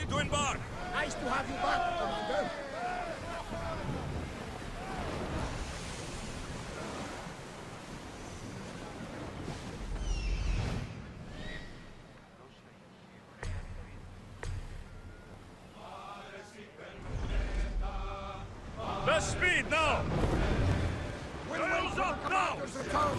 To embark! Nice to have you back, Commander. Best speed now! We'll wait Sails for up the now! commander's return.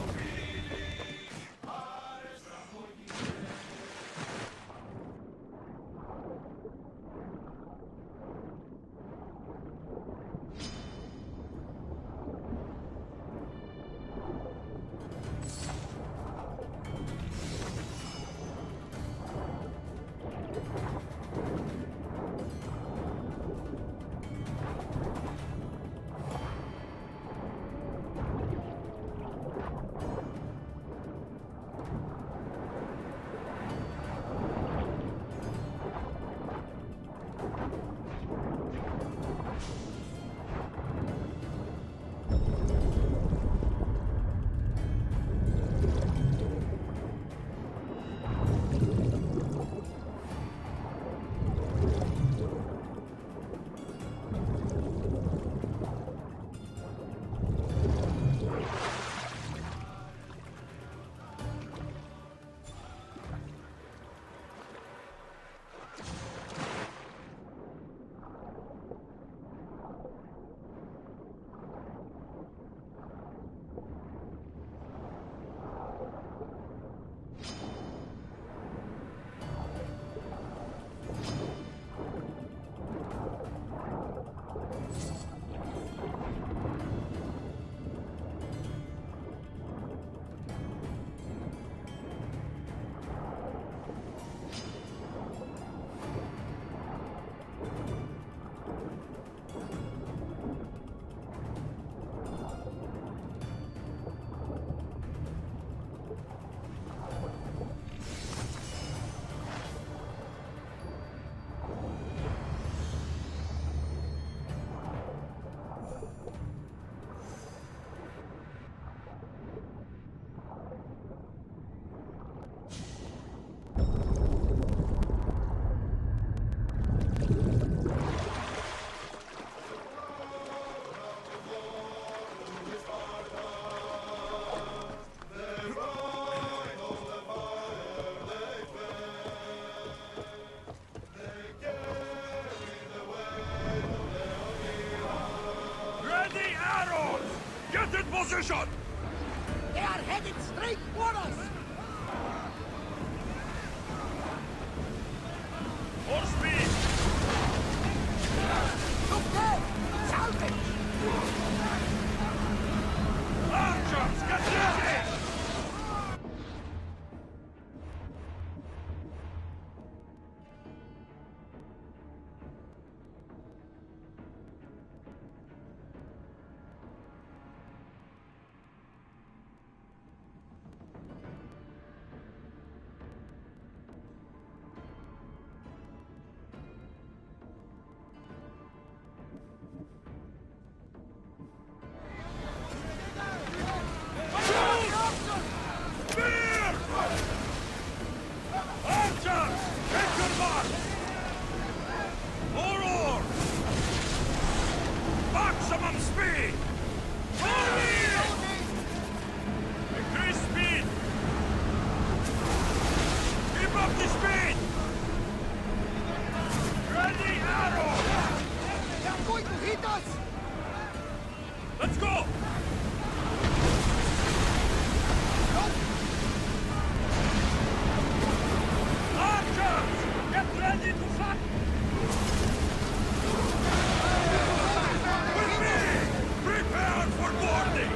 Get in position! They are headed straight for us. More speed! Okay, salvage. Archers, get ready! Maximum speed! Increase speed! Keep up the speed! Ready, arrow! They are going to hit us. Let's go! Archers! Get ready to fight! With me! Prepare for boarding!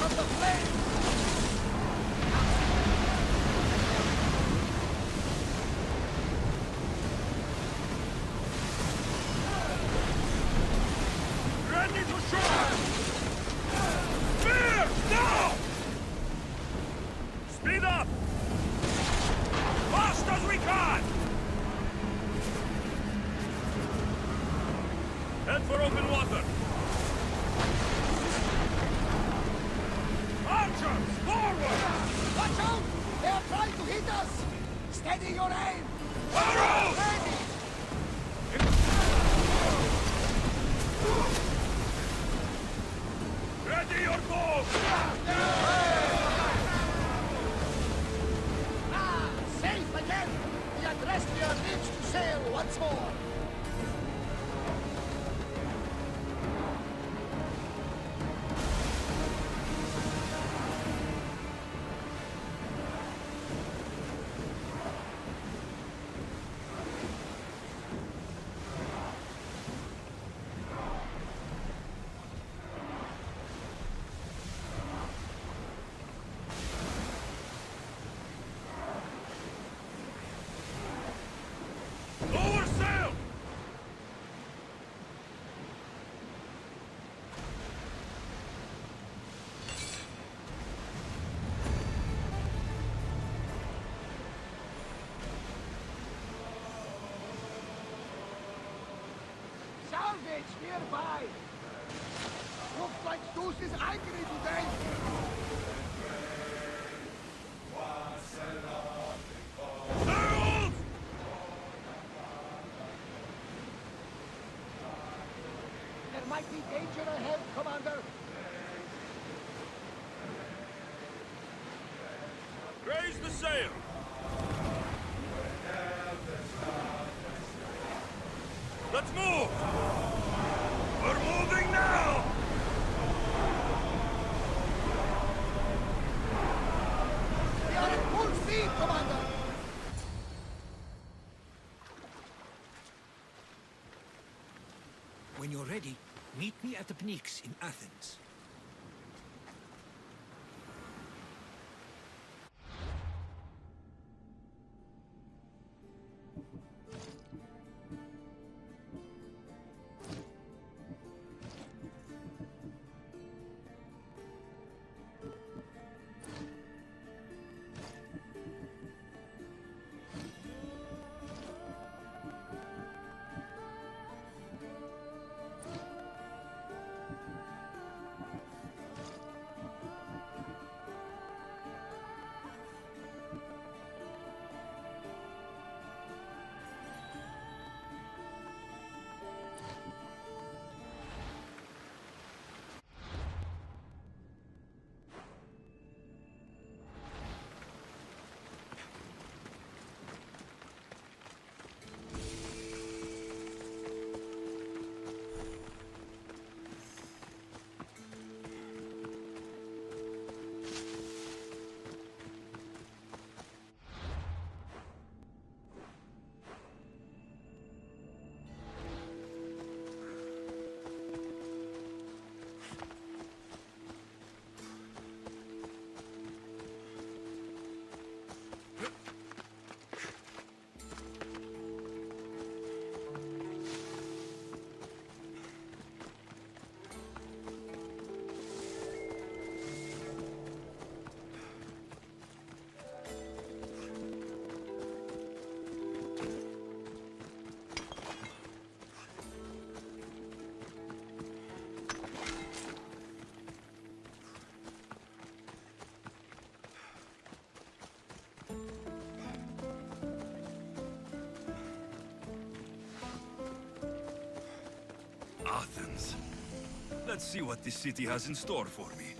from the flames! Ready to shoot! Spear! Now! Speed up! Fast as we can! Head for open water! Archers! Forward! Watch out! They are trying to hit us! Steady your aim! Arrows! Ready! Ready your bow! Ah! Safe again! The Agrestria needs to sail once more! Lower sail! Salvage nearby! Looks like Zeus is angry today! Sails! There might be danger ahead, Commander! Raise the sail! Let's move! We're moving now! We are at full speed, Commander! When you're ready, meet me at the Pnyx in Athens. Athens. Let's see what this city has in store for me.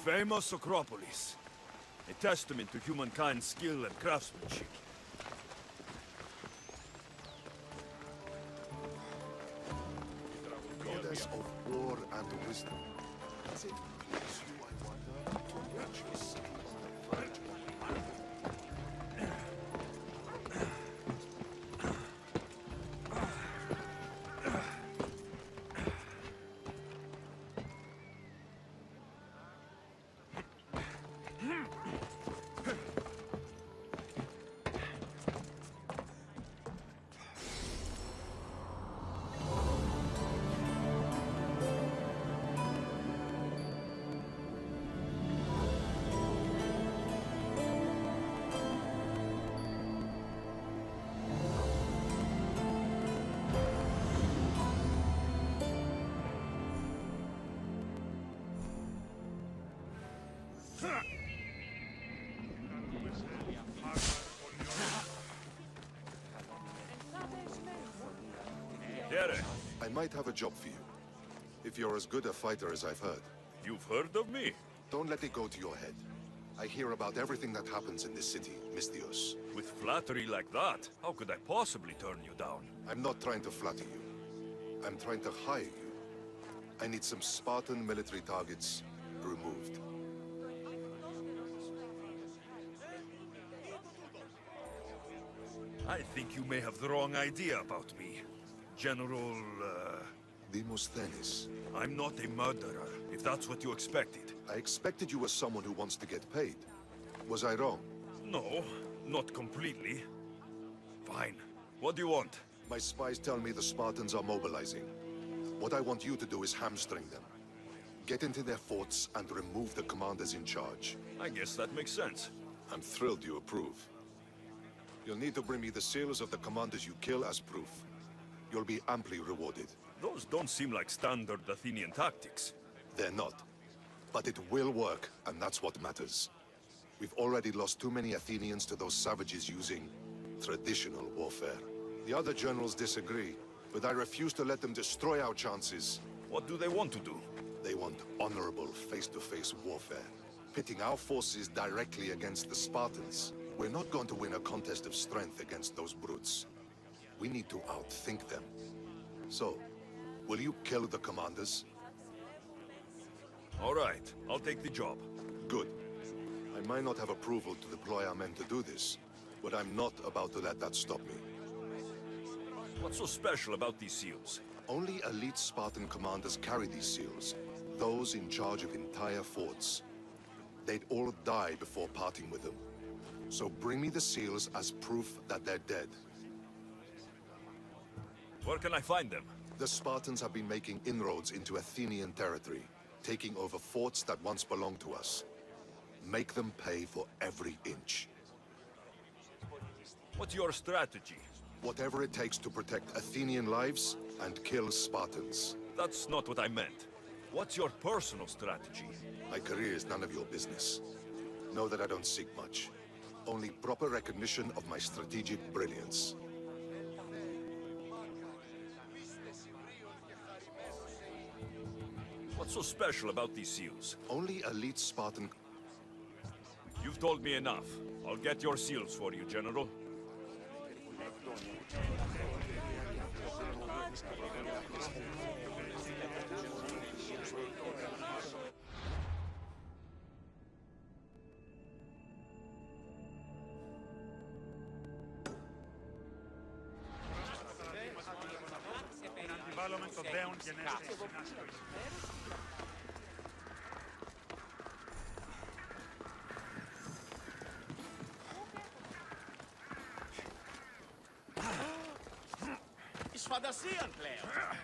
famous Acropolis. A testament to humankind's skill and craftsmanship. Goddess of war and wisdom. Does it please you, I wonder, to watch your city on the verge of I might have a job for you. If you're as good a fighter as I've heard. You've heard of me? Don't let it go to your head. I hear about everything that happens in this city, Misthios. With flattery like that, how could I possibly turn you down? I'm not trying to flatter you. I'm trying to hire you. I need some Spartan military targets removed. I think you may have the wrong idea about me. General, Demosthenes. I'm not a murderer, if that's what you expected. I expected you were someone who wants to get paid. Was I wrong? No, not completely. Fine. What do you want? My spies tell me the Spartans are mobilizing. What I want you to do is hamstring them. Get into their forts and remove the commanders in charge. I guess that makes sense. I'm thrilled you approve. You'll need to bring me the seals of the commanders you kill as proof. You'll be amply rewarded. Those don't seem like standard Athenian tactics. They're not. But it will work, and that's what matters. We've already lost too many Athenians to those savages using traditional warfare. The other generals disagree, but I refuse to let them destroy our chances. What do they want to do? They want honorable face-to-face warfare, pitting our forces directly against the Spartans. We're not going to win a contest of strength against those brutes. We need to outthink them. So, will you kill the commanders? All right, I'll take the job. Good. I might not have approval to deploy our men to do this, but I'm not about to let that stop me. What's so special about these seals? Only elite Spartan commanders carry these seals, those in charge of entire forts. They'd all die before parting with them. So bring me the seals as proof that they're dead. Where can I find them? The Spartans have been making inroads into Athenian territory, taking over forts that once belonged to us. Make them pay for every inch. What's your strategy? Whatever it takes to protect Athenian lives and kill Spartans. That's not what I meant. What's your personal strategy? My career is none of your business. Know that I don't seek much. Only proper recognition of my strategic brilliance. What's so special about these seals? Only elite Spartan... You've told me enough. I'll get your seals for you, General. Εις φαντασίαν πλέον.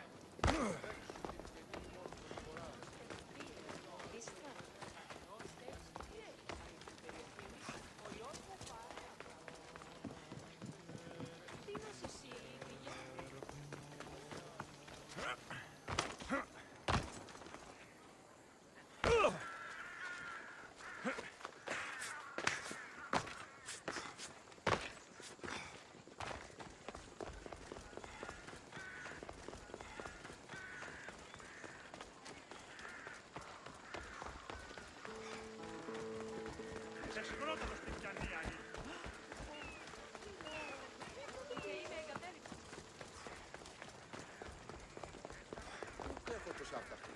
Πού έχω το σάπτα αυτή.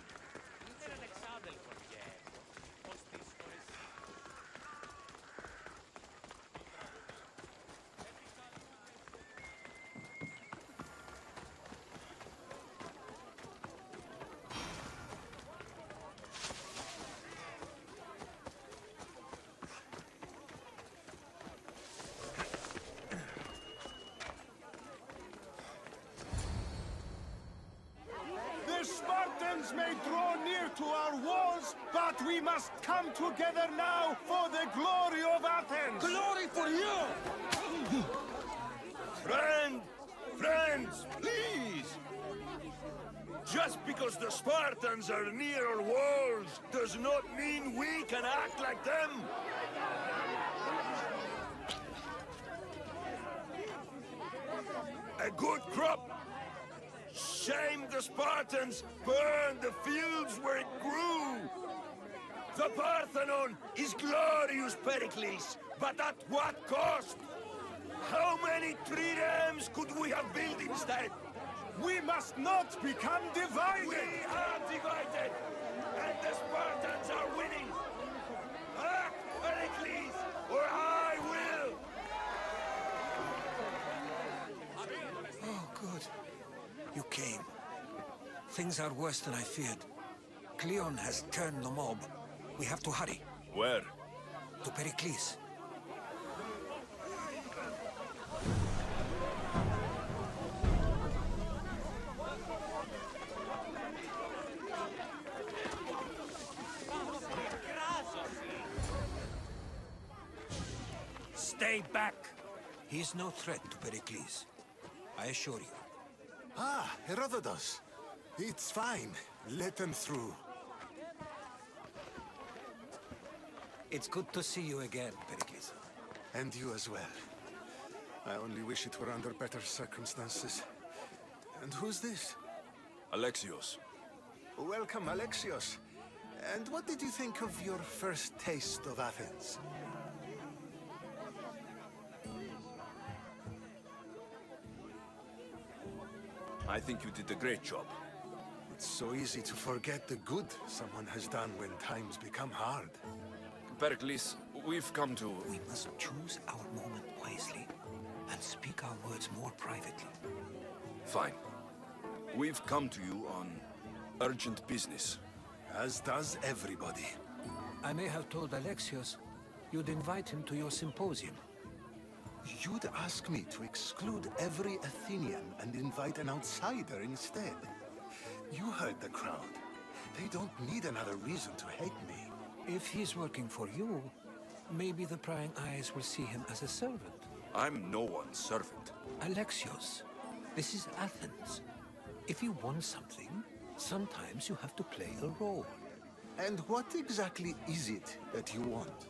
The Spartans may draw near to our walls, but we must come together now for the glory of Athens! Glory for you! Friends, please! Just because the Spartans are near our walls does not mean we can act like them! A good crop! Shame the Spartans burned the fields where it grew! The Parthenon is glorious, Pericles, but at what cost? How many triremes could we have built instead? We must not become divided! We are divided, and the Spartans are winning! Act, Pericles, or I will! Oh, good. You came. Things are worse than I feared. Cleon has turned the mob. We have to hurry. Where? To Pericles. Stay back! He's no threat to Pericles. I assure you. Ah, Herodotus. It's fine. Let them through. It's good to see you again, Pericles. And you as well. I only wish it were under better circumstances. And who's this? Alexios. Welcome, Alexios. And what did you think of your first taste of Athens? I think you did a great job. It's so easy to forget the good someone has done when times become hard. Pericles, we've come to... We must choose our moment wisely and speak our words more privately. Fine. We've come to you on urgent business. As does everybody. I may have told Alexios you'd invite him to your symposium. You'd ask me to exclude every Athenian and invite an outsider instead. You heard the crowd. They don't need another reason to hate me. If he's working for you, maybe the prying eyes will see him as a servant. I'm no one's servant. Alexios, this is Athens. If you want something, sometimes you have to play a role. And what exactly is it that you want?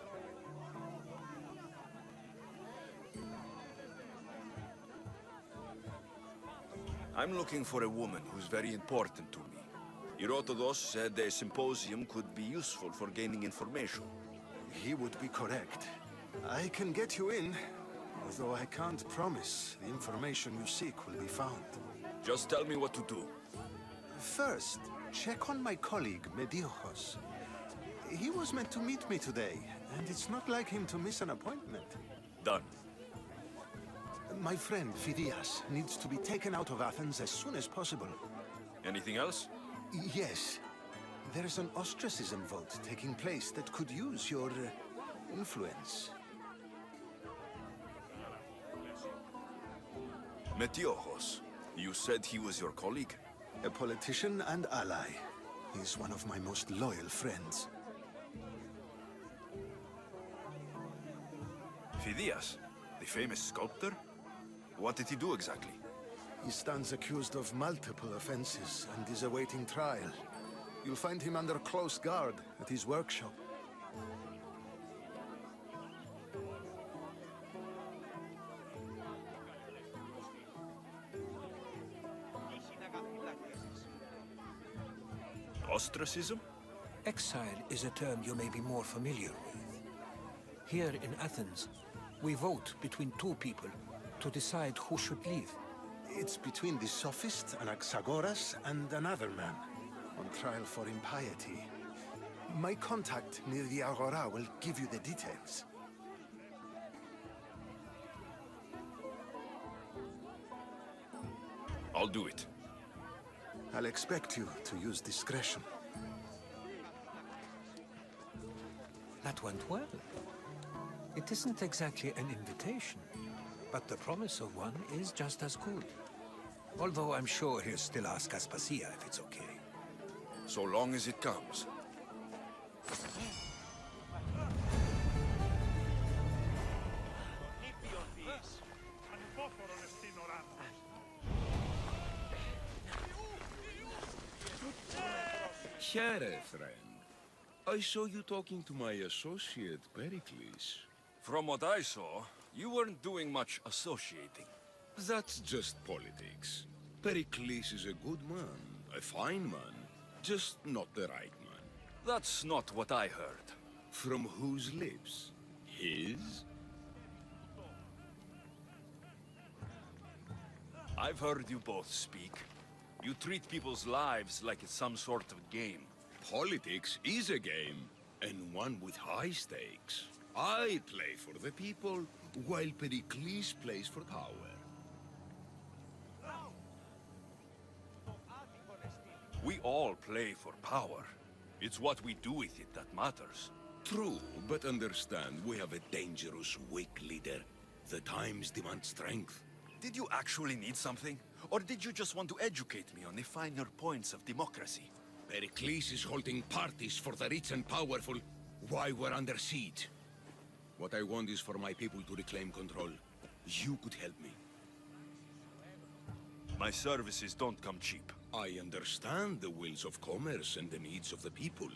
I'm looking for a woman who's very important to me. Herodotus said a symposium could be useful for gaining information. He would be correct. I can get you in, although I can't promise the information you seek will be found. Just tell me what to do. First, check on my colleague, Mediochos. He was meant to meet me today, and it's not like him to miss an appointment. Done. My friend, Phidias, needs to be taken out of Athens as soon as possible. Anything else? Yes. There's an ostracism vote taking place that could use your influence. Metiochos. You said he was your colleague? A politician and ally. He's one of my most loyal friends. Phidias, the famous sculptor? What did he do exactly? He stands accused of multiple offenses and is awaiting trial. You'll find him under close guard at his workshop. Ostracism? Exile is a term you may be more familiar with. Here in Athens, we vote between two people to decide who should leave. It's between the sophist Anaxagoras and another man, on trial for impiety. My contact near the Agora will give you the details. I'll do it. I'll expect you to use discretion. That went well. It isn't exactly an invitation, but the promise of one is just as good. Although I'm sure he'll still ask Aspasia if it's okay. So long as it comes. Here, friend. I saw you talking to my associate, Pericles. From what I saw, you weren't doing much associating. That's just politics. Pericles is a good man, a fine man, just not the right man. That's not what I heard. From whose lips? His? I've heard you both speak. You treat people's lives like it's some sort of game. Politics is a game, and one with high stakes. I play for the people, while Pericles plays for power. We all play for power. It's what we do with it that matters. True, but understand, we have a dangerous, weak leader. The times demand strength. Did you actually need something? Or did you just want to educate me on the finer points of democracy? Pericles is holding parties for the rich and powerful while we're under siege. What I want is for my people to reclaim control. You could help me. My services don't come cheap. I understand the wills of commerce and the needs of the people.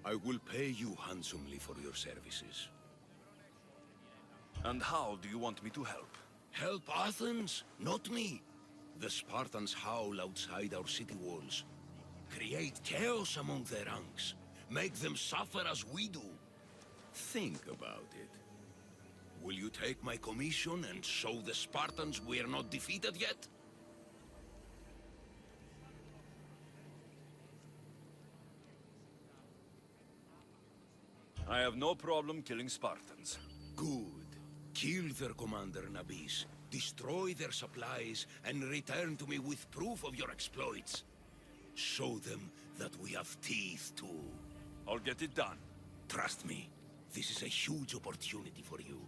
I will pay you handsomely for your services. And how do you want me to help? Help Athens, not me. The Spartans howl outside our city walls. Create chaos among their ranks. Make them suffer as we do. Think about it. Will you take my commission and show the Spartans we are not defeated yet? I have no problem killing Spartans. Good. Kill their commander, Nabis. Destroy their supplies and return to me with proof of your exploits. Show them that we have teeth too. I'll get it done. Trust me, this is a huge opportunity for you.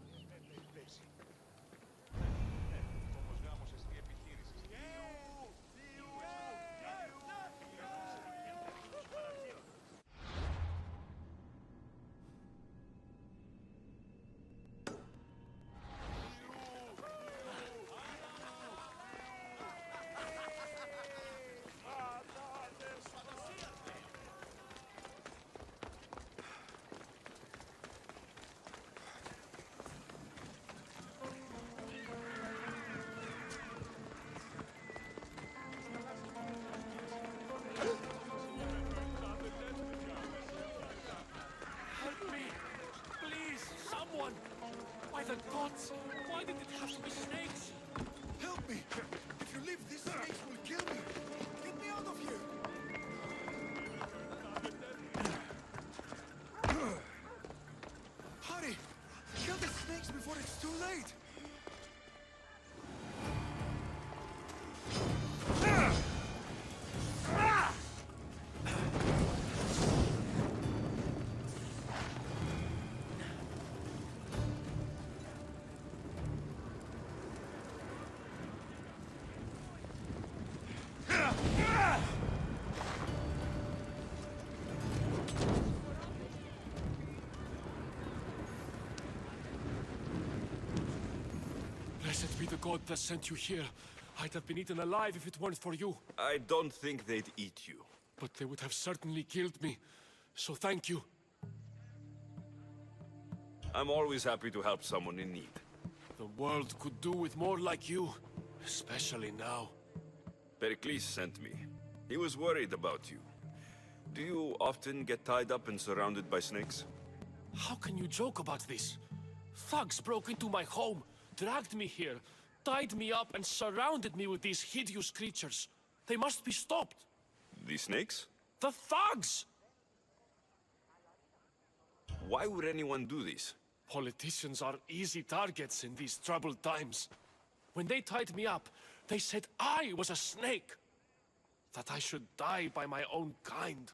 By the gods! Why did it have to be snakes? Help me! If you leave, these snakes will kill me! Get me out of here! Hurry! Kill the snakes before it's too late! Blessed be the god that sent you here. I'd have been eaten alive if it weren't for you. I don't think they'd eat you. But they would have certainly killed me. So thank you. I'm always happy to help someone in need. The world could do with more like you. Especially now. Pericles sent me. He was worried about you. Do you often get tied up and surrounded by snakes? How can you joke about this? Thugs broke into my home, dragged me here, tied me up and surrounded me with these hideous creatures. They must be stopped. The snakes? The thugs! Why would anyone do this? Politicians are easy targets in these troubled times. When they tied me up, they said I was a snake. That I should die by my own kind.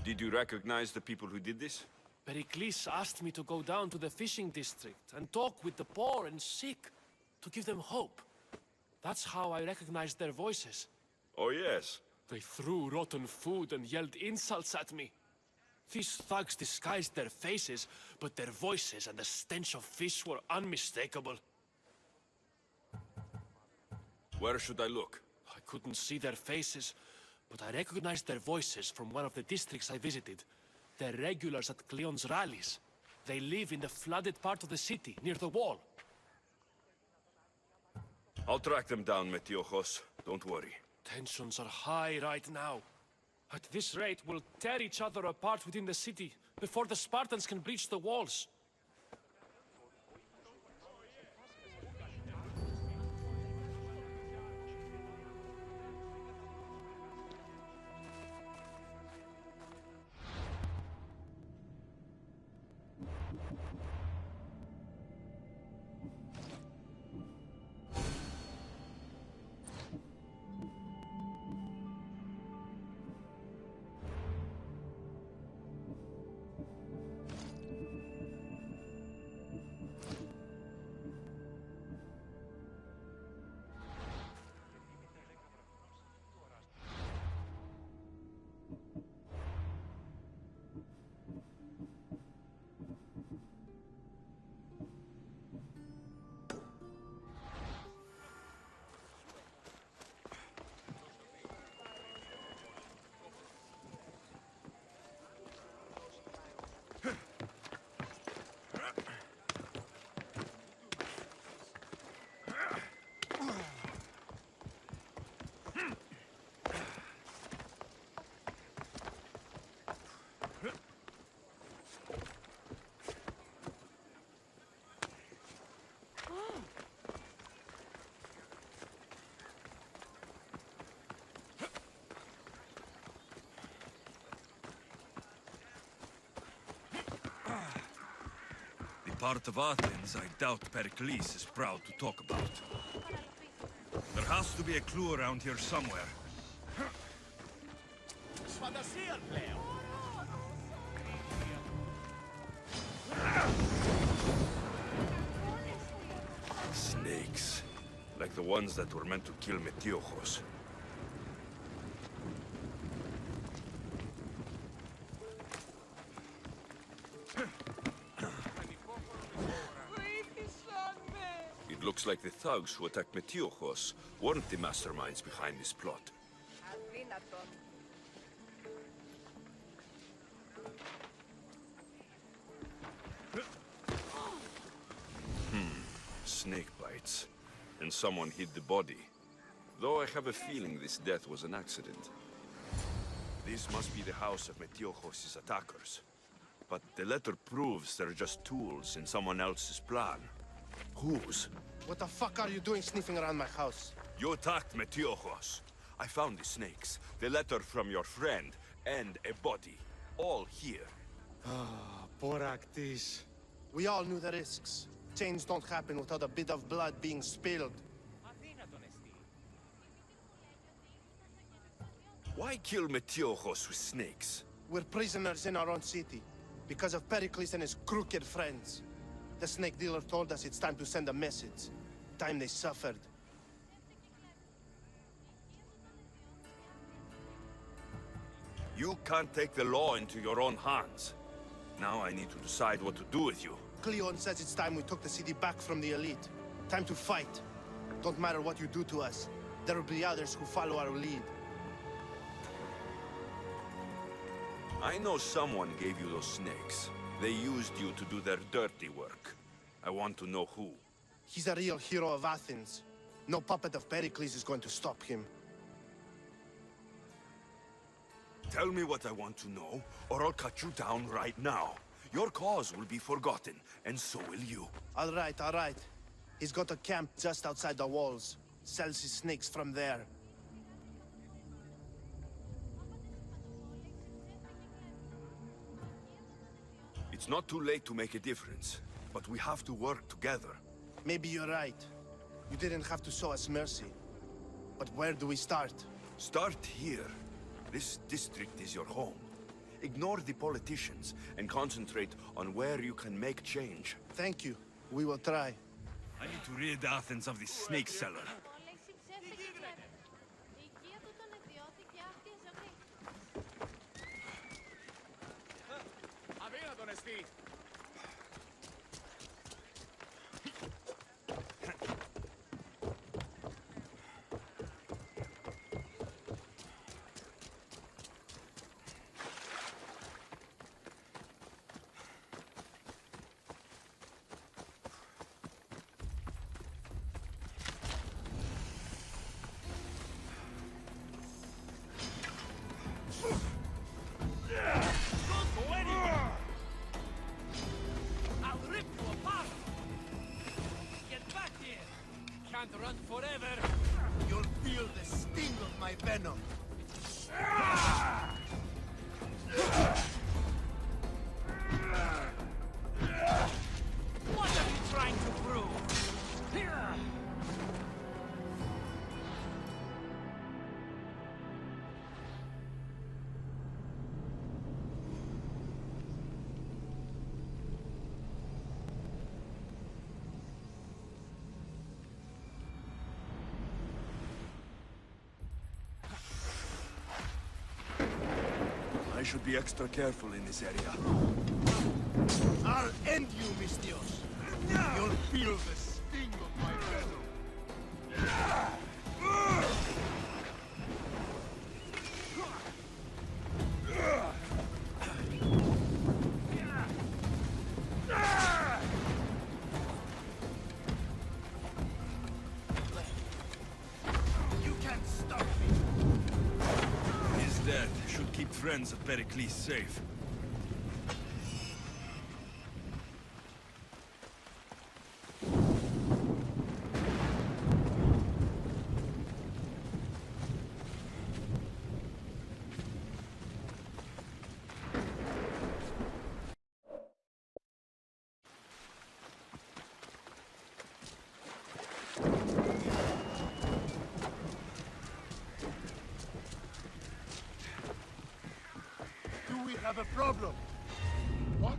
Did you recognize the people who did this? Pericles asked me to go down to the fishing district and talk with the poor and sick, to give them hope. That's how I recognized their voices. Oh, yes. They threw rotten food and yelled insults at me. These thugs disguised their faces, but their voices and the stench of fish were unmistakable. Where should I look? I couldn't see their faces, but I recognized their voices from one of the districts I visited. They're regulars at Cleon's rallies. They live in the flooded part of the city, near the wall. I'll track them down, Metiojos. Don't worry. Tensions are high right now. At this rate, we'll tear each other apart within the city before the Spartans can breach the walls. Part of Athens I doubt Pericles is proud to talk about. There has to be a clue around here somewhere. Snakes. Like the ones that were meant to kill Metiojos. Looks like the thugs who attacked Metiojos weren't the masterminds behind this plot. Snake bites. And someone hid the body. Though I have a feeling this death was an accident. This must be the house of Metiojos' attackers. But the letter proves they're just tools in someone else's plan. Whose? What the fuck are you doing sniffing around my house? You attacked Metiojos. I found the snakes, the letter from your friend, and a body. All here. Boraktis. We all knew the risks. Change don't happen without a bit of blood being spilled. Why kill Metiojos with snakes? We're prisoners in our own city, because of Pericles and his crooked friends. The snake dealer told us it's time to send a message. Time they suffered. You can't take the law into your own hands. Now I need to decide what to do with you. Cleon says it's time we took the city back from the elite. Time to fight. Don't matter what you do to us. There will be others who follow our lead. I know someone gave you those snakes. They used you to do their dirty work. I want to know who. He's a real hero of Athens. No puppet of Pericles is going to stop him. Tell me what I want to know, or I'll cut you down right now. Your cause will be forgotten, and so will you. All right, all right. He's got a camp just outside the walls. Sells his snakes from there. It's not too late to make a difference, but we have to work together. Maybe you're right. You didn't have to show us mercy. But where do we start? Start here. This district is your home. Ignore the politicians and concentrate on where you can make change. Thank you. We will try. I need to rid Athens of this snake seller. Run forever. You'll feel the sting of my venom. What are you trying to prove? I should be extra careful in this area. I'll end you, Mistios. You'll feel the sting of my venom. You can't stop me. His death should keep friends of Pericles safe. Do we have a problem? What?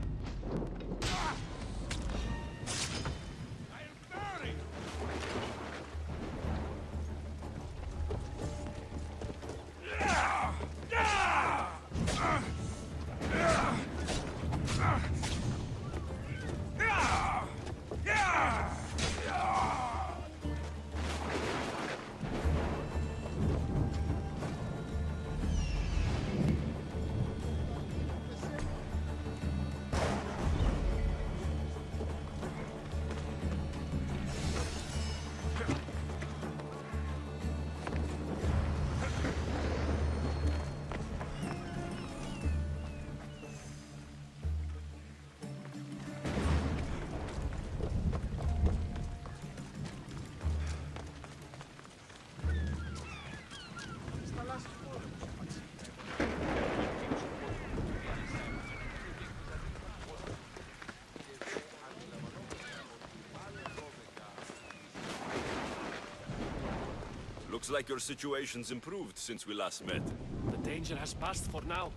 Looks like your situation's improved since we last met. The danger has passed for now.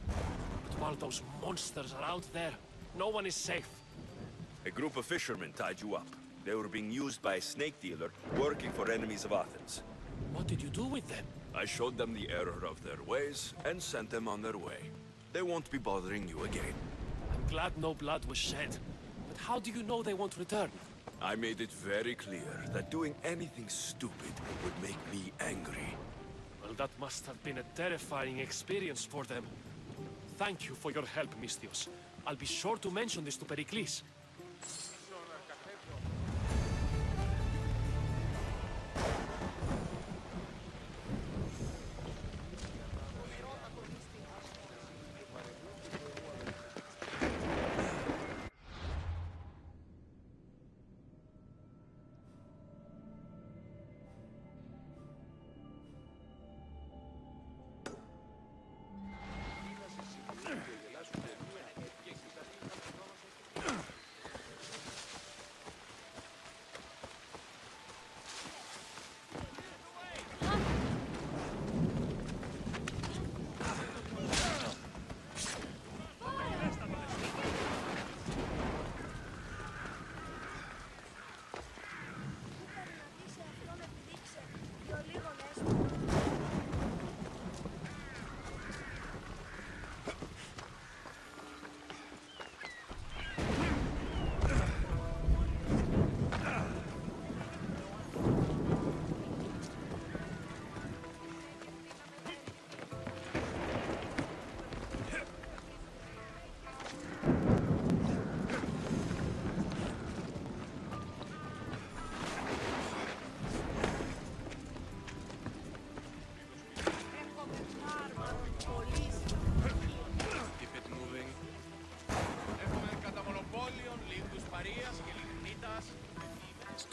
But while those monsters are out there, no one is safe. A group of fishermen tied you up. They were being used by a snake dealer working for enemies of Athens. What did you do with them? I showed them the error of their ways and sent them on their way. They won't be bothering you again. I'm glad no blood was shed. But how do you know they won't return? I made it very clear that doing anything stupid would make me angry. Well, that must have been a terrifying experience for them. Thank you for your help, Mistios. I'll be sure to mention this to Pericles.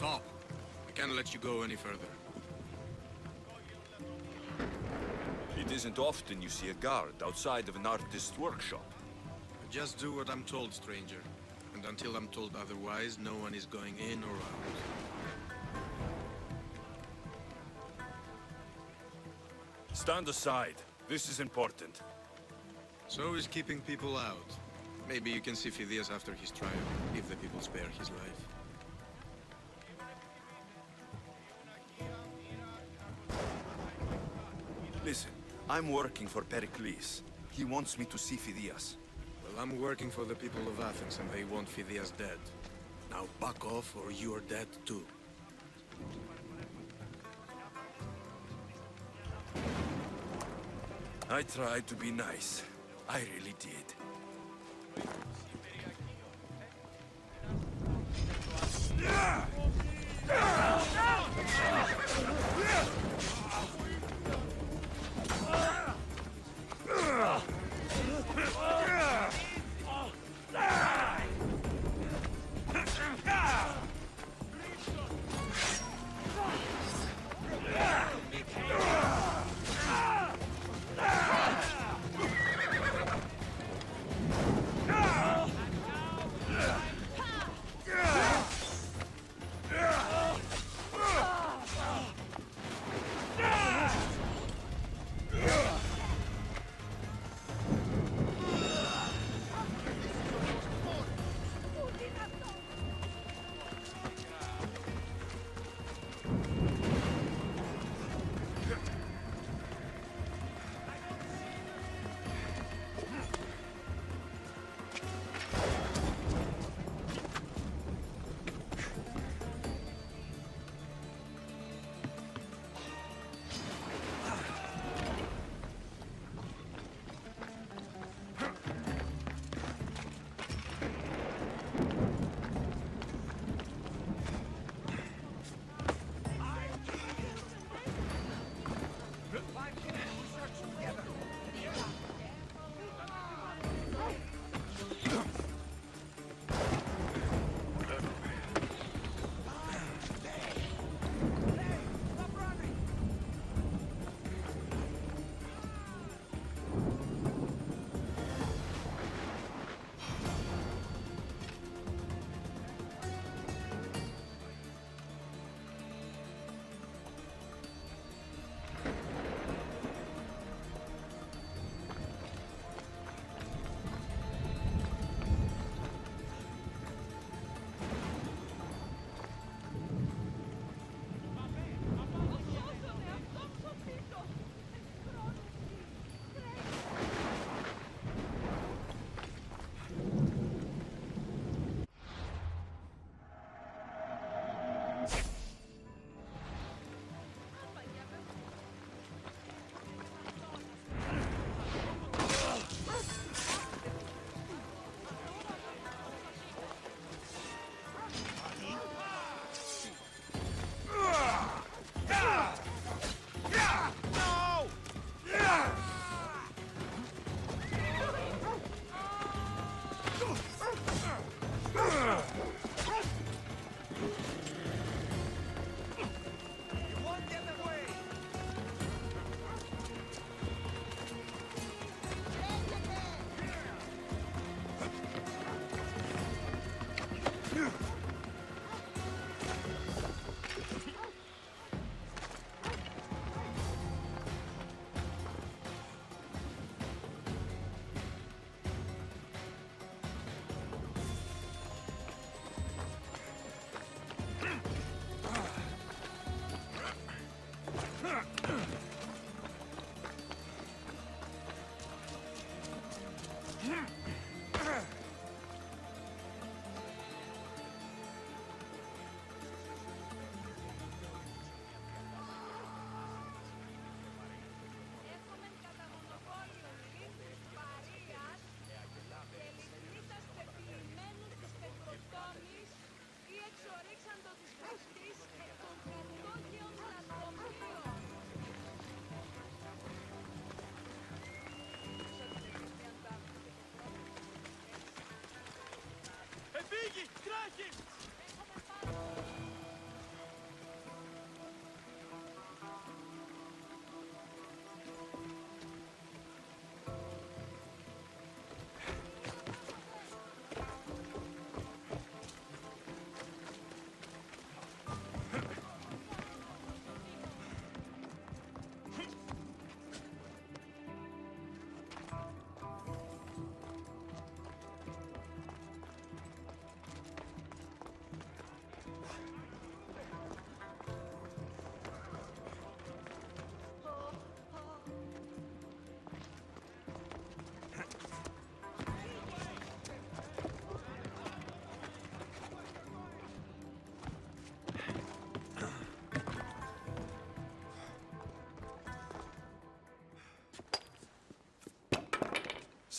Stop. I can't let you go any further. It isn't often you see a guard outside of an artist's workshop. Just do what I'm told, stranger. And until I'm told otherwise, no one is going in or out. Stand aside. This is important. So is keeping people out. Maybe you can see Phidias after his trial, if the people spare his life. Listen, I'm working for Pericles. He wants me to see Phidias. Well, I'm working for the people of Athens, and they want Phidias dead. Now back off, or you're dead too. I tried to be nice. I really did.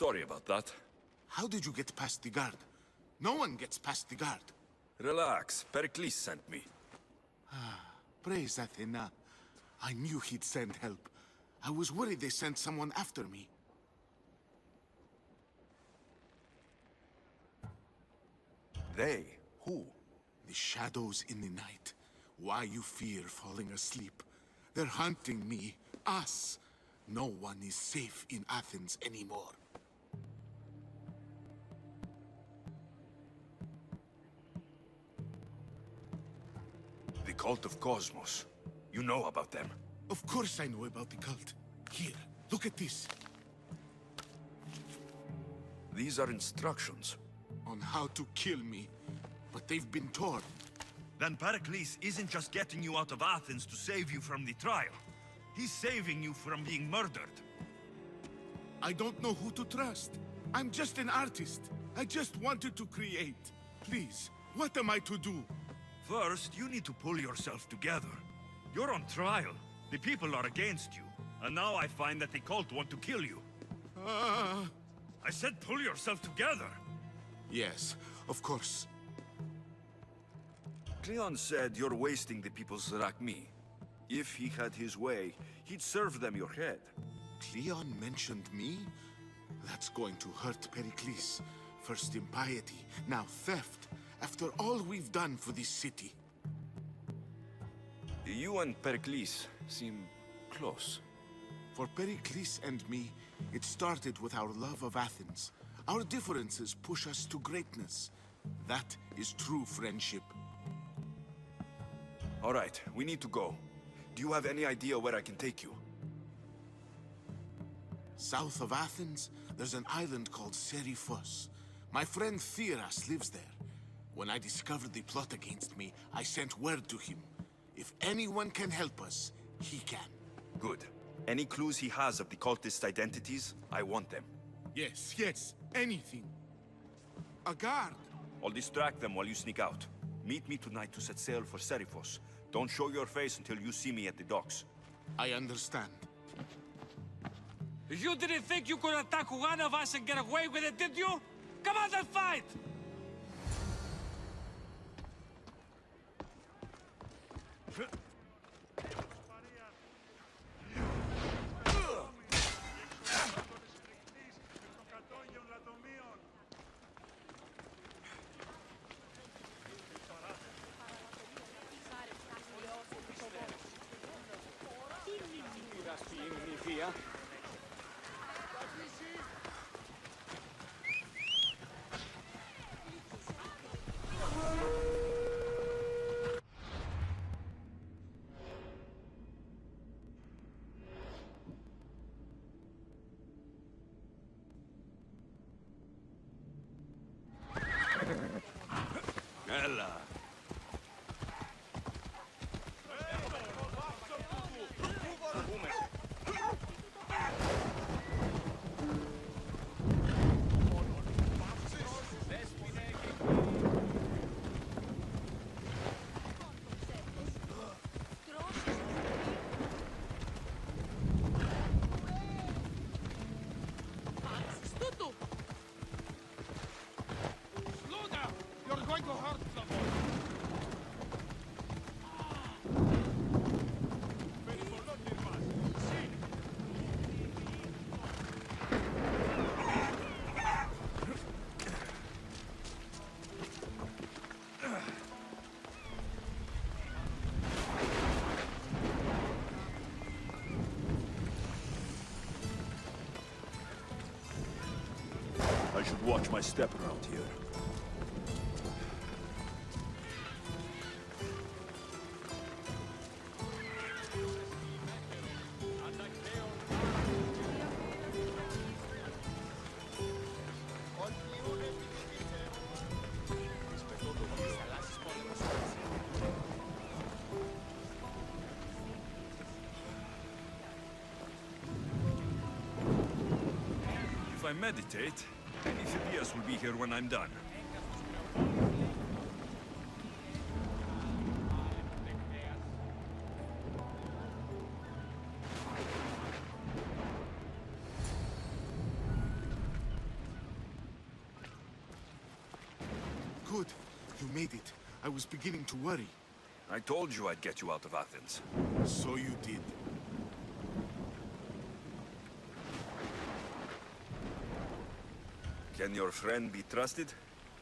Sorry about that. How did you get past the guard? No one gets past the guard. Relax. Pericles sent me. Praise Athena. I knew he'd send help. I was worried they sent someone after me. They? Who? The shadows in the night. Why you fear falling asleep? They're hunting me. Us. No one is safe in Athens anymore. The cult of Cosmos. You know about them. Of course I know about the cult. Here, look at this. These are instructions. On how to kill me. But they've been torn. Then Pericles isn't just getting you out of Athens to save you from the trial. He's saving you from being murdered. I don't know who to trust. I'm just an artist. I just wanted to create. Please, what am I to do? First, you need to pull yourself together. You're on trial. The people are against you. And now I find that the cult want to kill you. I said pull yourself together. Yes, of course. Cleon said you're wasting the people's Zrakmi. If he had his way, he'd serve them your head. Cleon mentioned me? That's going to hurt Pericles. First impiety, now theft. After all we've done for this city. You and Pericles seem close. For Pericles and me, it started with our love of Athens. Our differences push us to greatness. That is true friendship. All right, we need to go. Do you have any idea where I can take you? South of Athens, there's an island called Seriphos. My friend Theras lives there. When I discovered the plot against me, I sent word to him. If anyone can help us, he can. Good. Any clues he has of the cultists' identities, I want them. Yes, yes, anything. A guard. I'll distract them while you sneak out. Meet me tonight to set sail for Seriphos. Don't show your face until you see me at the docks. I understand. You didn't think you could attack one of us and get away with it, did you? Come on and fight! Ella. I should watch my step around here. If I meditate, Amphibius will be here when I'm done. You made it. I was beginning to worry. I told you I'd get you out of Athens. So you did. Can your friend be trusted?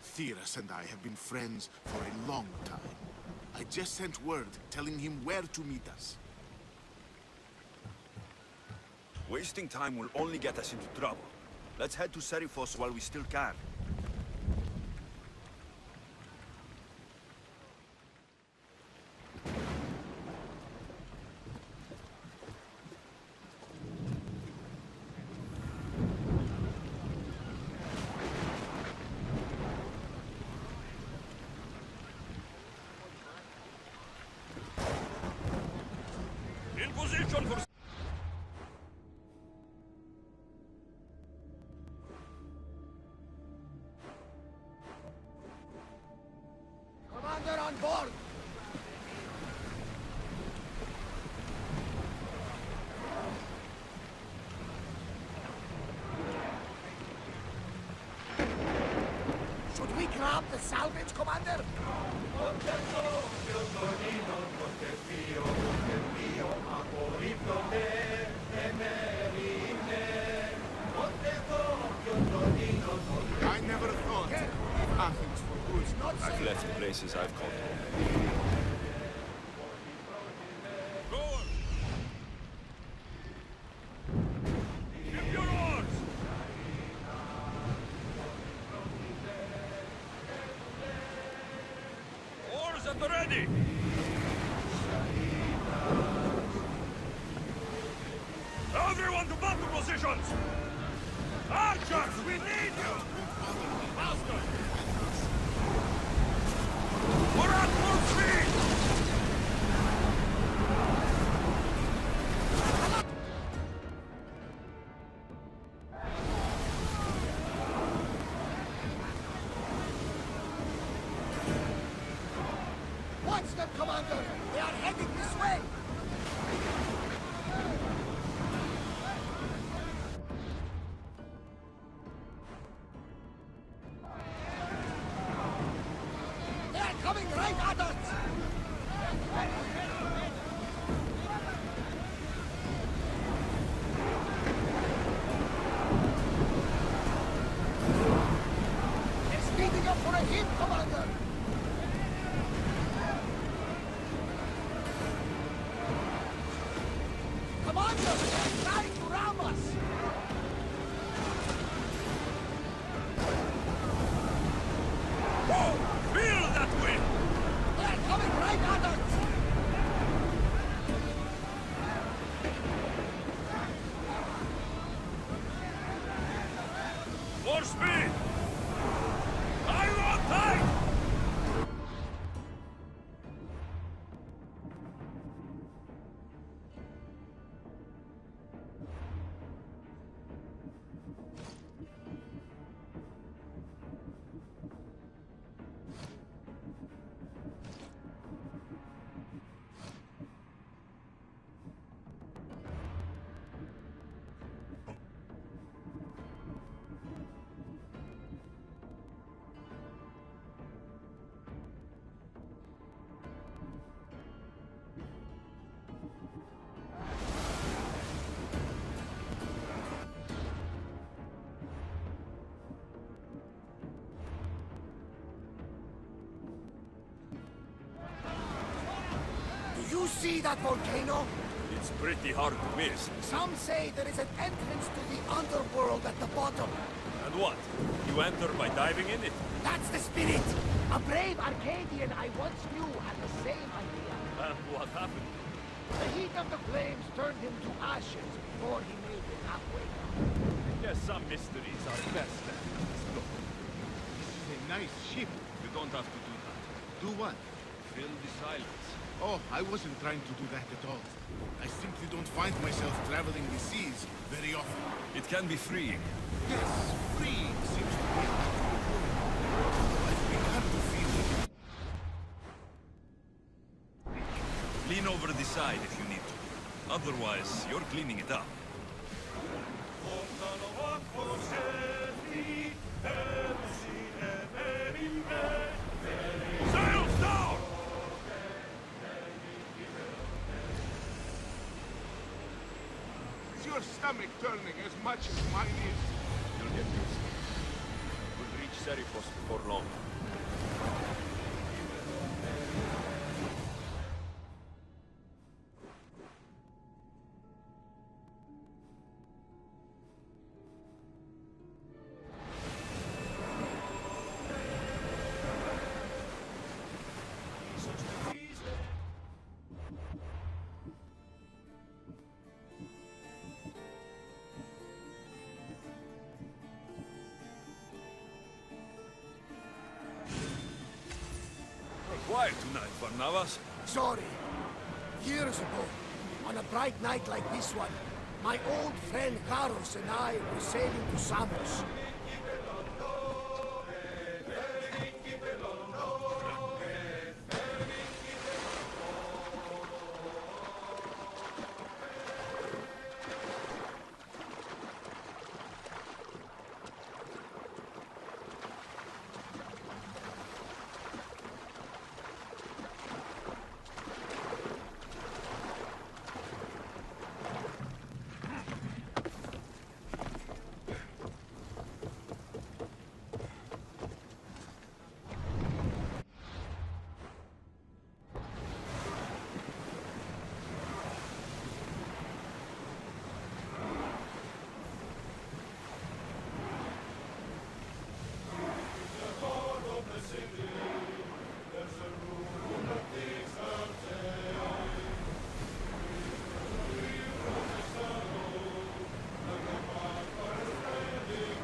Theras and I have been friends for a long time. I just sent word telling him where to meet us. Wasting time will only get us into trouble. Let's head to Serifos while we still can. In position for... Commander on board! Should we grab the salvage, Commander? I never thought Athens for good. I've left places I've called home. Forward! Ship your oars! Oars at the ready! Everyone to battle positions! Archers, we need you! Master! We're at full speed! Watch them, Commander! They are heading this way! They are coming right at us! They're speeding up for a hit, Commander! Commander, they're trying to ram us! Whoa! Feel that wind! They're coming right at us! More speed! I want time! Do you see that volcano? It's pretty hard to miss. Some say there is an entrance to the underworld at the bottom. And what? You enter by diving in it? That's the spirit! A brave Arcadian I once knew had the same idea. And what happened? The heat of the flames turned him to ashes before he made it halfway. Yes, some mysteries are best left unexplored. This is a nice ship. You don't have to do that. Do what? Fill the silence. Oh, I wasn't trying to do that at all. I simply don't find myself traveling the seas very often. It can be freeing. Yes, freeing seems to be a natural word. I've begun to feel it. Lean over the side if you need to. Otherwise, you're cleaning it up. your stomach turning as much as mine is? You'll get used to it. We'll reach Serifos before long. Quiet tonight, Barnabas. Sorry. Years ago, on a bright night like this one, my old friend Carlos and I were sailing to Samos.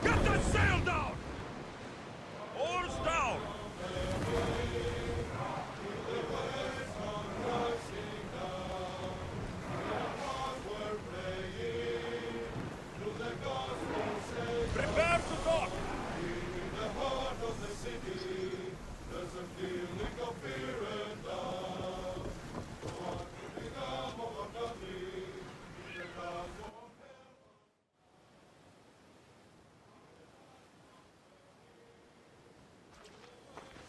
Get that sail down! Oars down! Prepare to dock!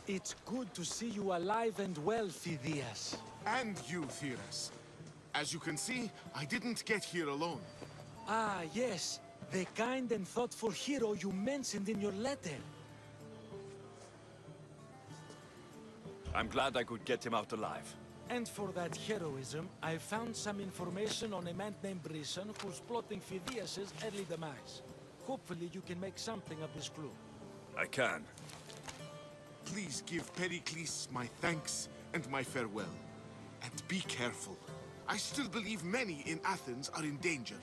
It's good to see you alive and well, Phidias. And you, Theras. As you can see, I didn't get here alone. Ah, yes. The kind and thoughtful hero you mentioned in your letter. I'm glad I could get him out alive. And for that heroism, I found some information on a man named Brisson who's plotting Phidias' early demise. Hopefully you can make something of this clue. I can. Please give Pericles my thanks and my farewell. And be careful. I still believe many in Athens are in danger.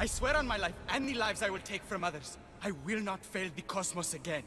I swear on my life and the lives I will take from others, I will not fail the cosmos again.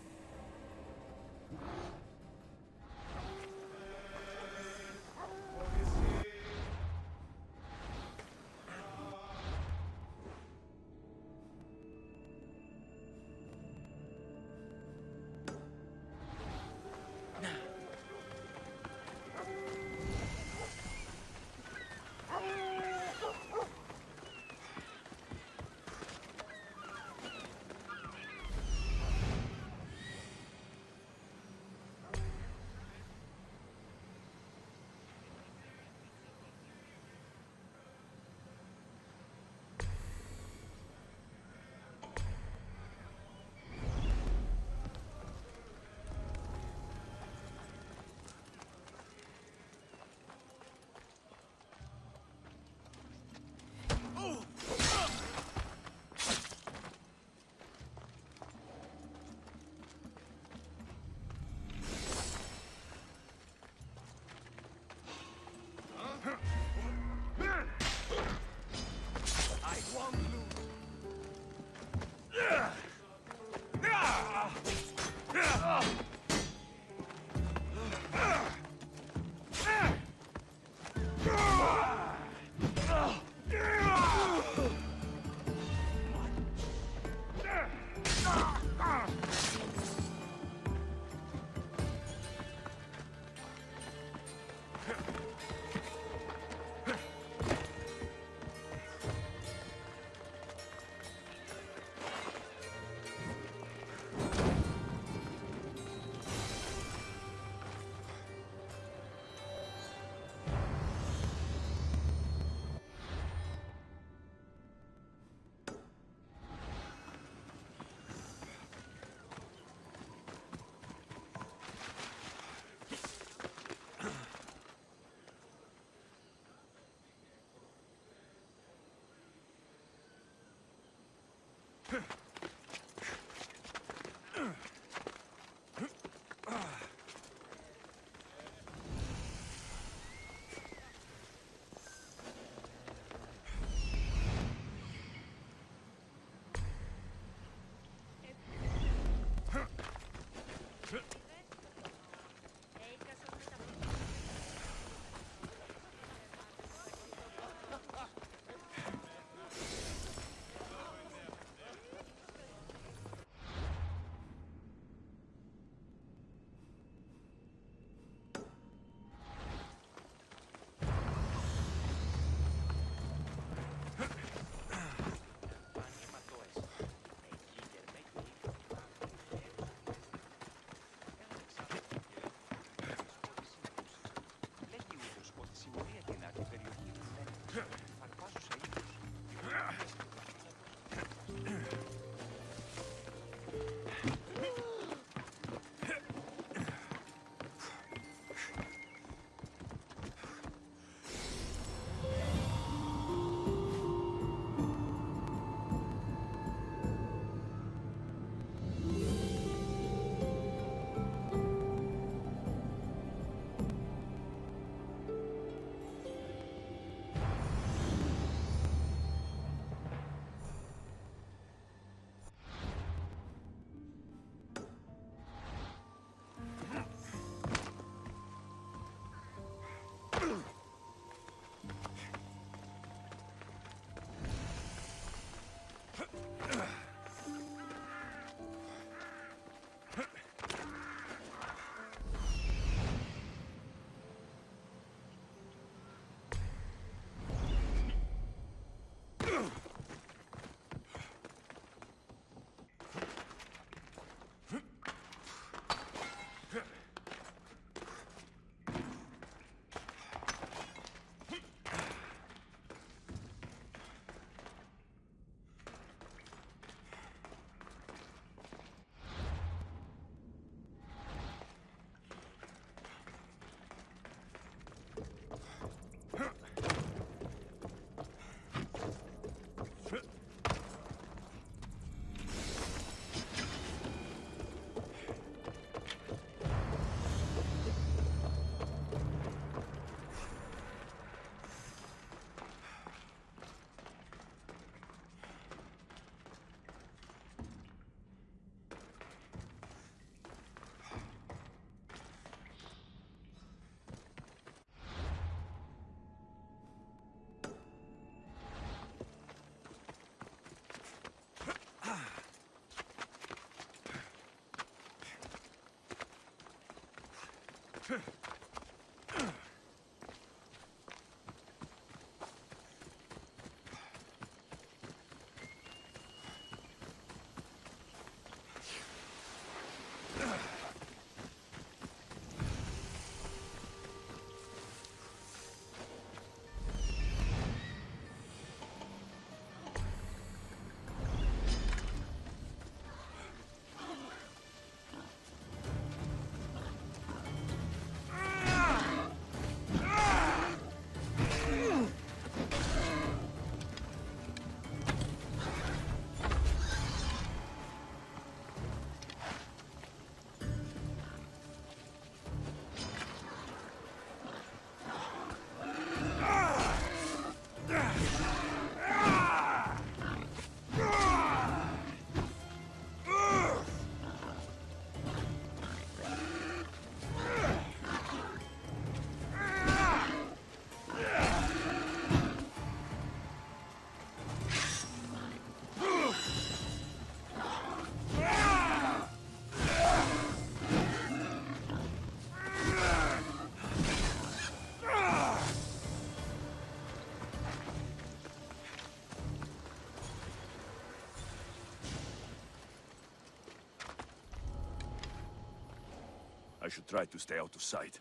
I should try to stay out of sight.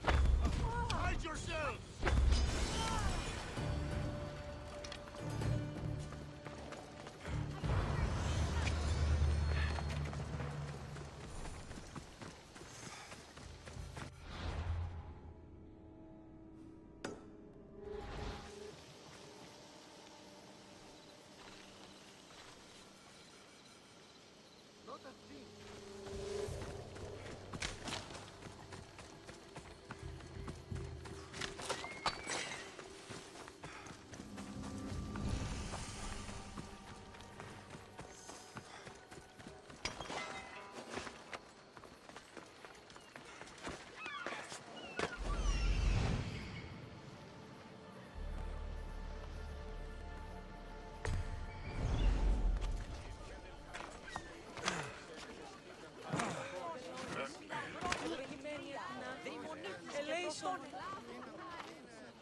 Hide yourself!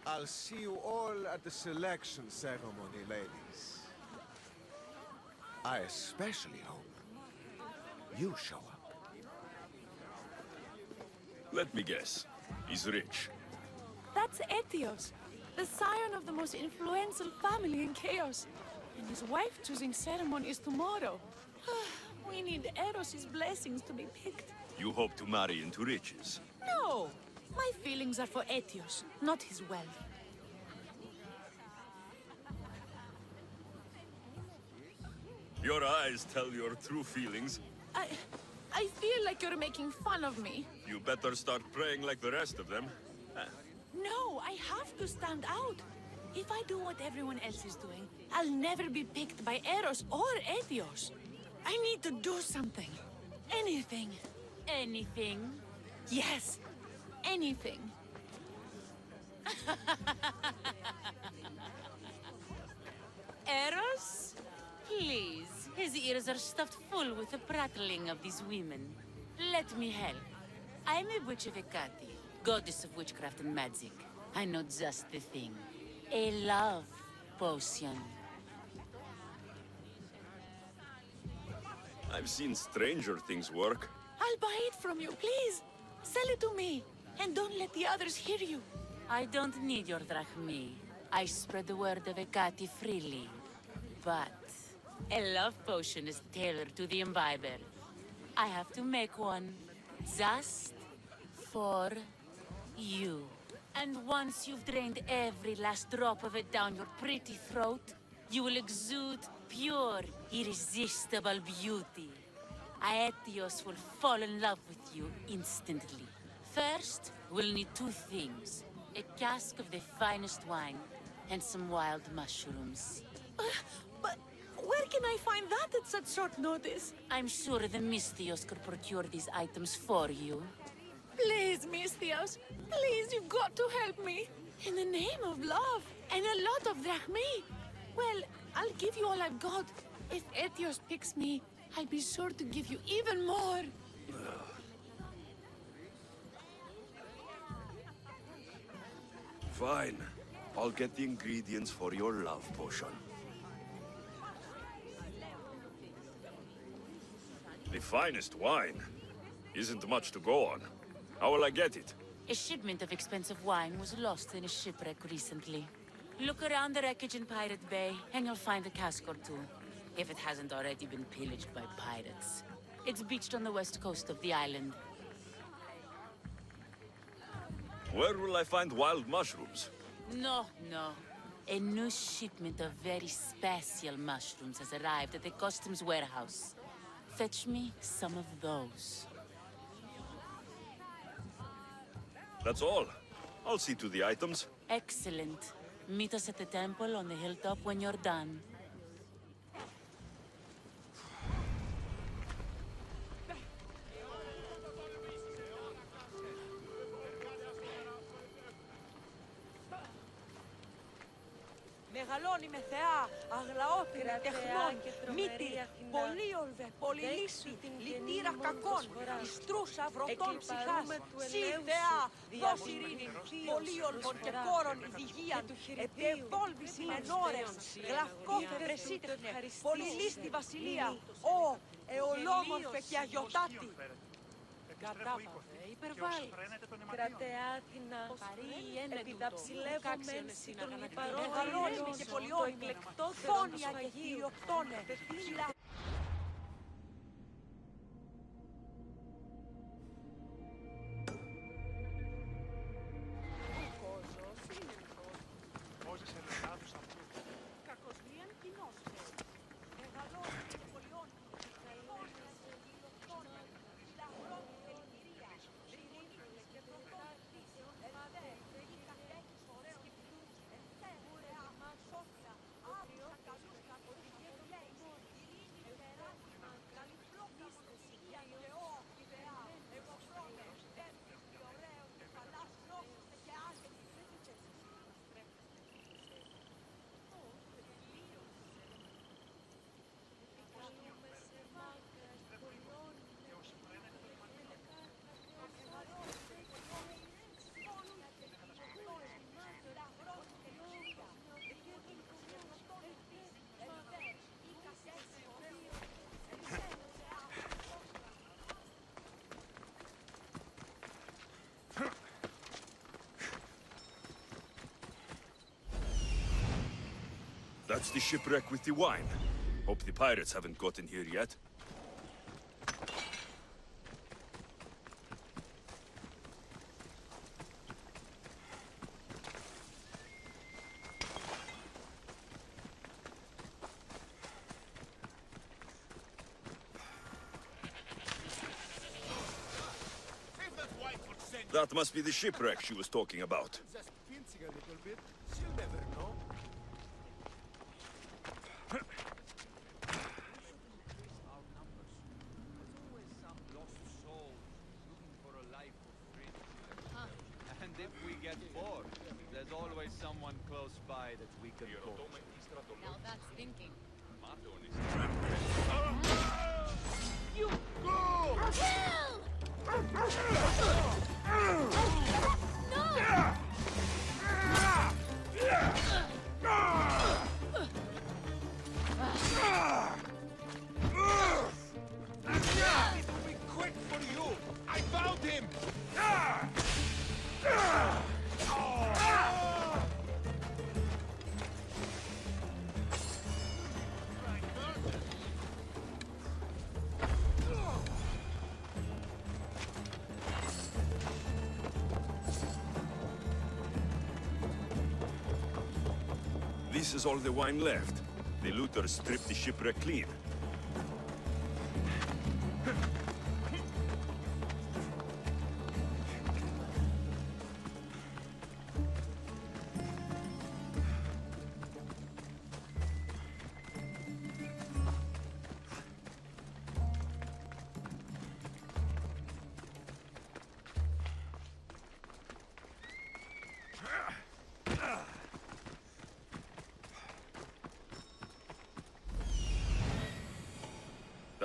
I'll see you all at the selection ceremony, ladies. I especially hope you show up. Let me guess. He's rich. That's Etios, the scion of the most influential family in Chaos. And his wife-choosing ceremony is tomorrow. We need Eros' blessings to be picked. You hope to marry into riches. No! My feelings are for Etios, not his wealth. Your eyes tell your true feelings. I feel like you're making fun of me. You better start praying like the rest of them. No, I have to stand out. If I do what everyone else is doing, I'll never be picked by Eros or Etios. I need to do something. Anything. Anything? Yes. Anything. Eros? Please. His ears are stuffed full with the prattling of these women. Let me help. I'm a witch of Hecate, goddess of witchcraft and magic. I know just the thing. A love potion. I've seen stranger things work. I'll buy it from you, please. Sell it to me. And don't let the others hear you. I don't need your drachmi. I spread the word of Hecate freely. But a love potion is tailored to the imbiber. I have to make one just for you. And once you've drained every last drop of it down your pretty throat, you will exude pure, irresistible beauty. Aetios will fall in love with you instantly. First, we'll need two things. A cask of the finest wine, and some wild mushrooms. But where can I find that at such short notice? I'm sure the Mystios could procure these items for you. Please, Mystios. Please, you've got to help me. In the name of love, and a lot of drachmi. Well, I'll give you all I've got. If Etios picks me, I'll be sure to give you even more. Fine. I'll get the ingredients for your love potion. The finest wine. Isn't much to go on. How will I get it? A shipment of expensive wine was lost in a shipwreck recently. Look around the wreckage in Pirate Bay, and you'll find a cask or two. If it hasn't already been pillaged by pirates. It's beached on the west coast of the island. Where will I find wild mushrooms? No. A new shipment of very special mushrooms has arrived at the customs warehouse. Fetch me some of those. That's all. I'll see to the items. Excellent. Meet us at the temple on the hilltop when you're done. Μεγαλώνει με θεά, αγλαόθυρη, τεχνών, μύτη, πολύολβε, πολυλύση, λυτήρα κακών, ιστρούσα βρωτών ψυχάς, σύ θεά, δώσ' ειρήνη, πολύολβων και κόρων υγείαν, επεβόλβηση εν ώρες, γλαυκόφε βρεσίτεχνε, πολυλίστη βασιλεία, ο, εολόμορφε και αγιοτάτη. Κατάπαυε, υπερβάλλει. Κρατεά Αθηνά, επιδαψιλεύομεν τον υπαρόγαλώνη και πολιόρυμε, φόνια και θηριοκτώνε, That's the shipwreck with the wine. Hope the pirates haven't gotten here yet. That must be the shipwreck she was talking about. Just pinching a little bit. She'll never know. And if we get bored, there's always someone close by that we can call. Now that's thinking. You go! It'll be quick for you! I found him! This is all the wine left. The looters stripped the shipwreck clean.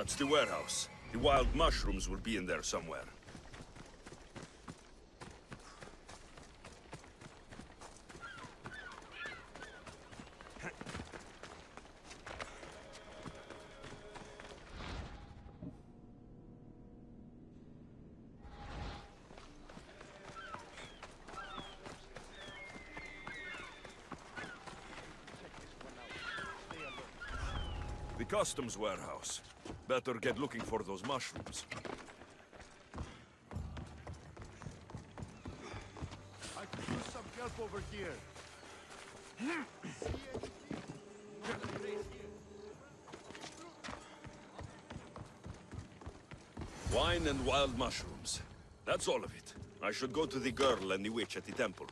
That's the warehouse. The wild mushrooms will be in there somewhere. The customs warehouse. Better get looking for those mushrooms. I could use some help over here. Wine and wild mushrooms. That's all of it. I should go to the girl and the witch at the temple.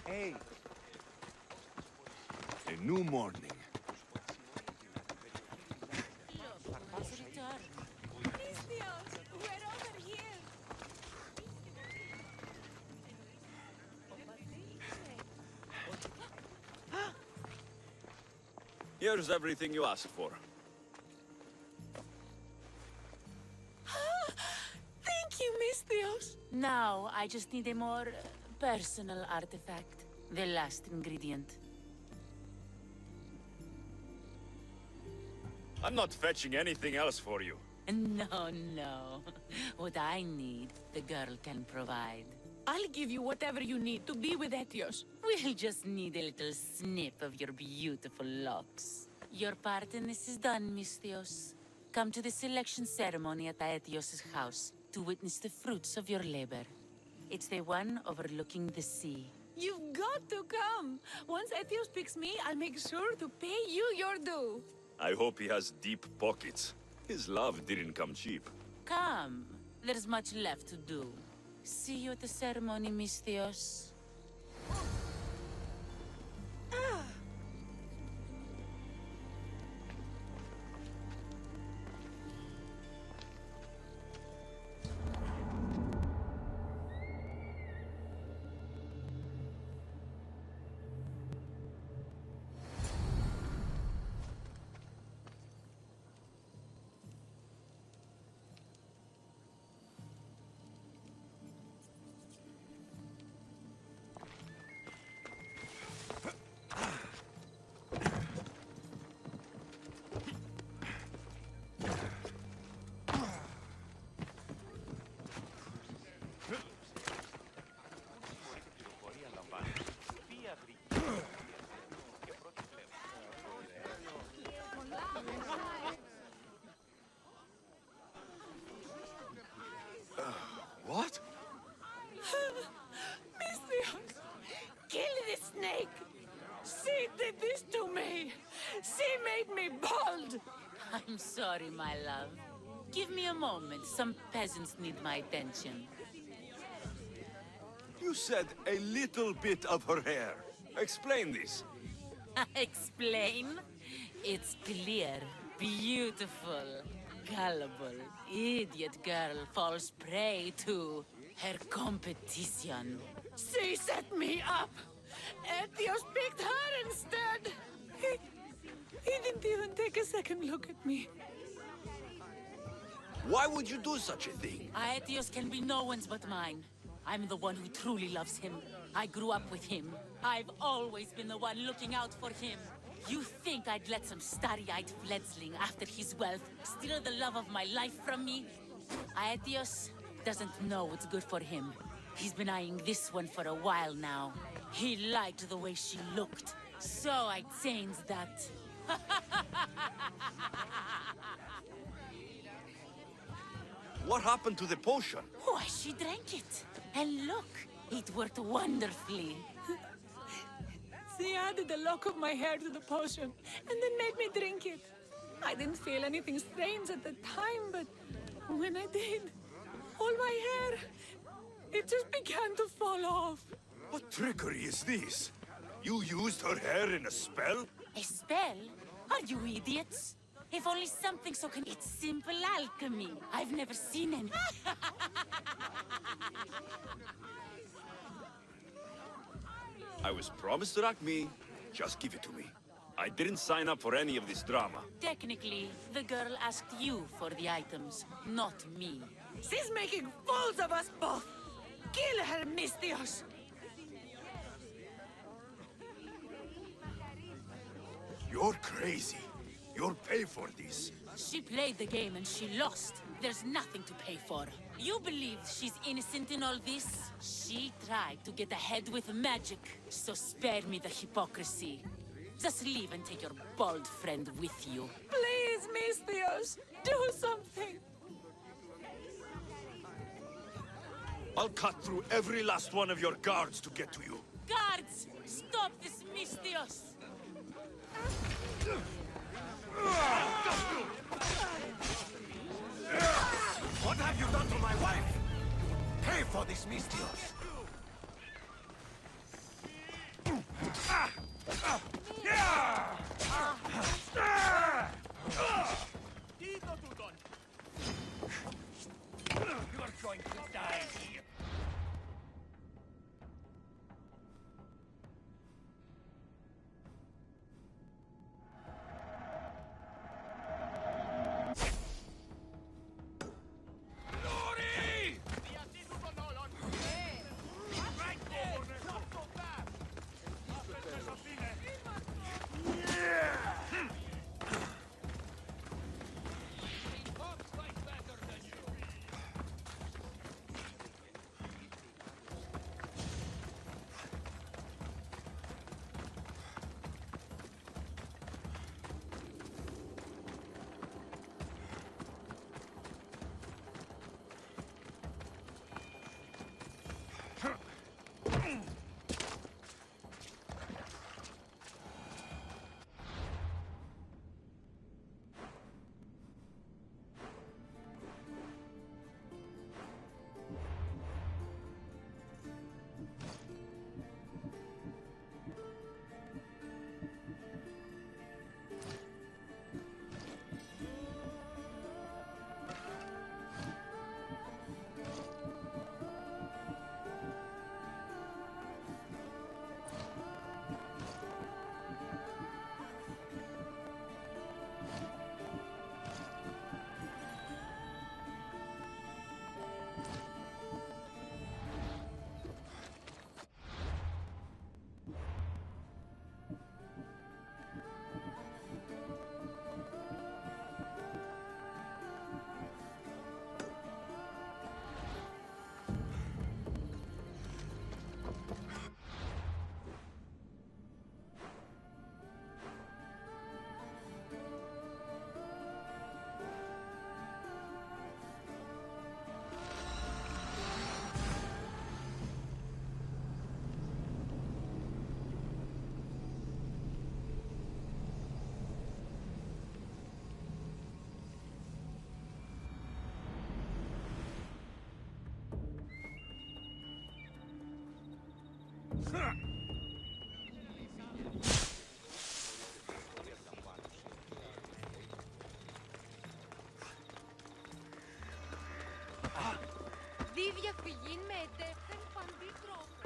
Hey, A new morning. We're over here. Here's everything you asked for. Thank you, Misthios. Now, I just need a more personal artifact. The last ingredient. I'm not fetching anything else for you. No, no. What I need, the girl can provide. I'll give you whatever you need to be with Etios. We'll just need a little snip of your beautiful locks. Your part in this is done, Misthios. Come to the selection ceremony at Aetios' house to witness the fruits of your labor. It's the one overlooking the sea. You've got to come. Once Etios picks me, I'll make sure to pay you your due. I hope he has deep pockets. His love didn't come cheap. Come. There's much left to do. See you at the ceremony, Misthios. What? Misthios, kill this snake. She did this to me. She made me bald. I'm sorry, my love. Give me a moment. Some peasants need my attention. You said a little bit of her hair. Explain this. Explain? It's clear, beautiful, gullible, idiot girl falls prey to her competition. She set me up. Etios picked her instead. He didn't even take a second look at me. Why would you do such a thing? Aetios can be no one's but mine. I'm the one who truly loves him. I grew up with him. I've always been the one looking out for him. You think I'd let some starry-eyed fledgling after his wealth steal the love of my life from me? Aetios doesn't know what's good for him. He's been eyeing this one for a while now. He liked the way she looked, so I changed that. What happened to the potion? Why, she drank it. And look, it worked wonderfully. She added a lock of my hair to the potion and then made me drink it. I didn't feel anything strange at the time, but when I did, all my hair, it just began to fall off. What trickery is this? You used her hair in a spell? A spell? Are you idiots? If only something so can... It's simple alchemy. I've never seen any... I was promised Rakmi. Just give it to me. I didn't sign up for any of this drama. Technically, the girl asked you for the items, not me. She's making fools of us both! Kill her, Mistios! You're crazy. You'll pay for this. She played the game and she lost. There's nothing to pay for. You believe she's innocent in all this? She tried to get ahead with magic, so spare me the hypocrisy. Just leave and take your bald friend with you. Please, Mistios, do something! I'll cut through every last one of your guards to get to you. Guards! Stop this, Mistios! What have you done to my wife? Pay for this, Mistios. You're going to die here. Δι διαφυγή με εντεύθεν παντή τρόπο.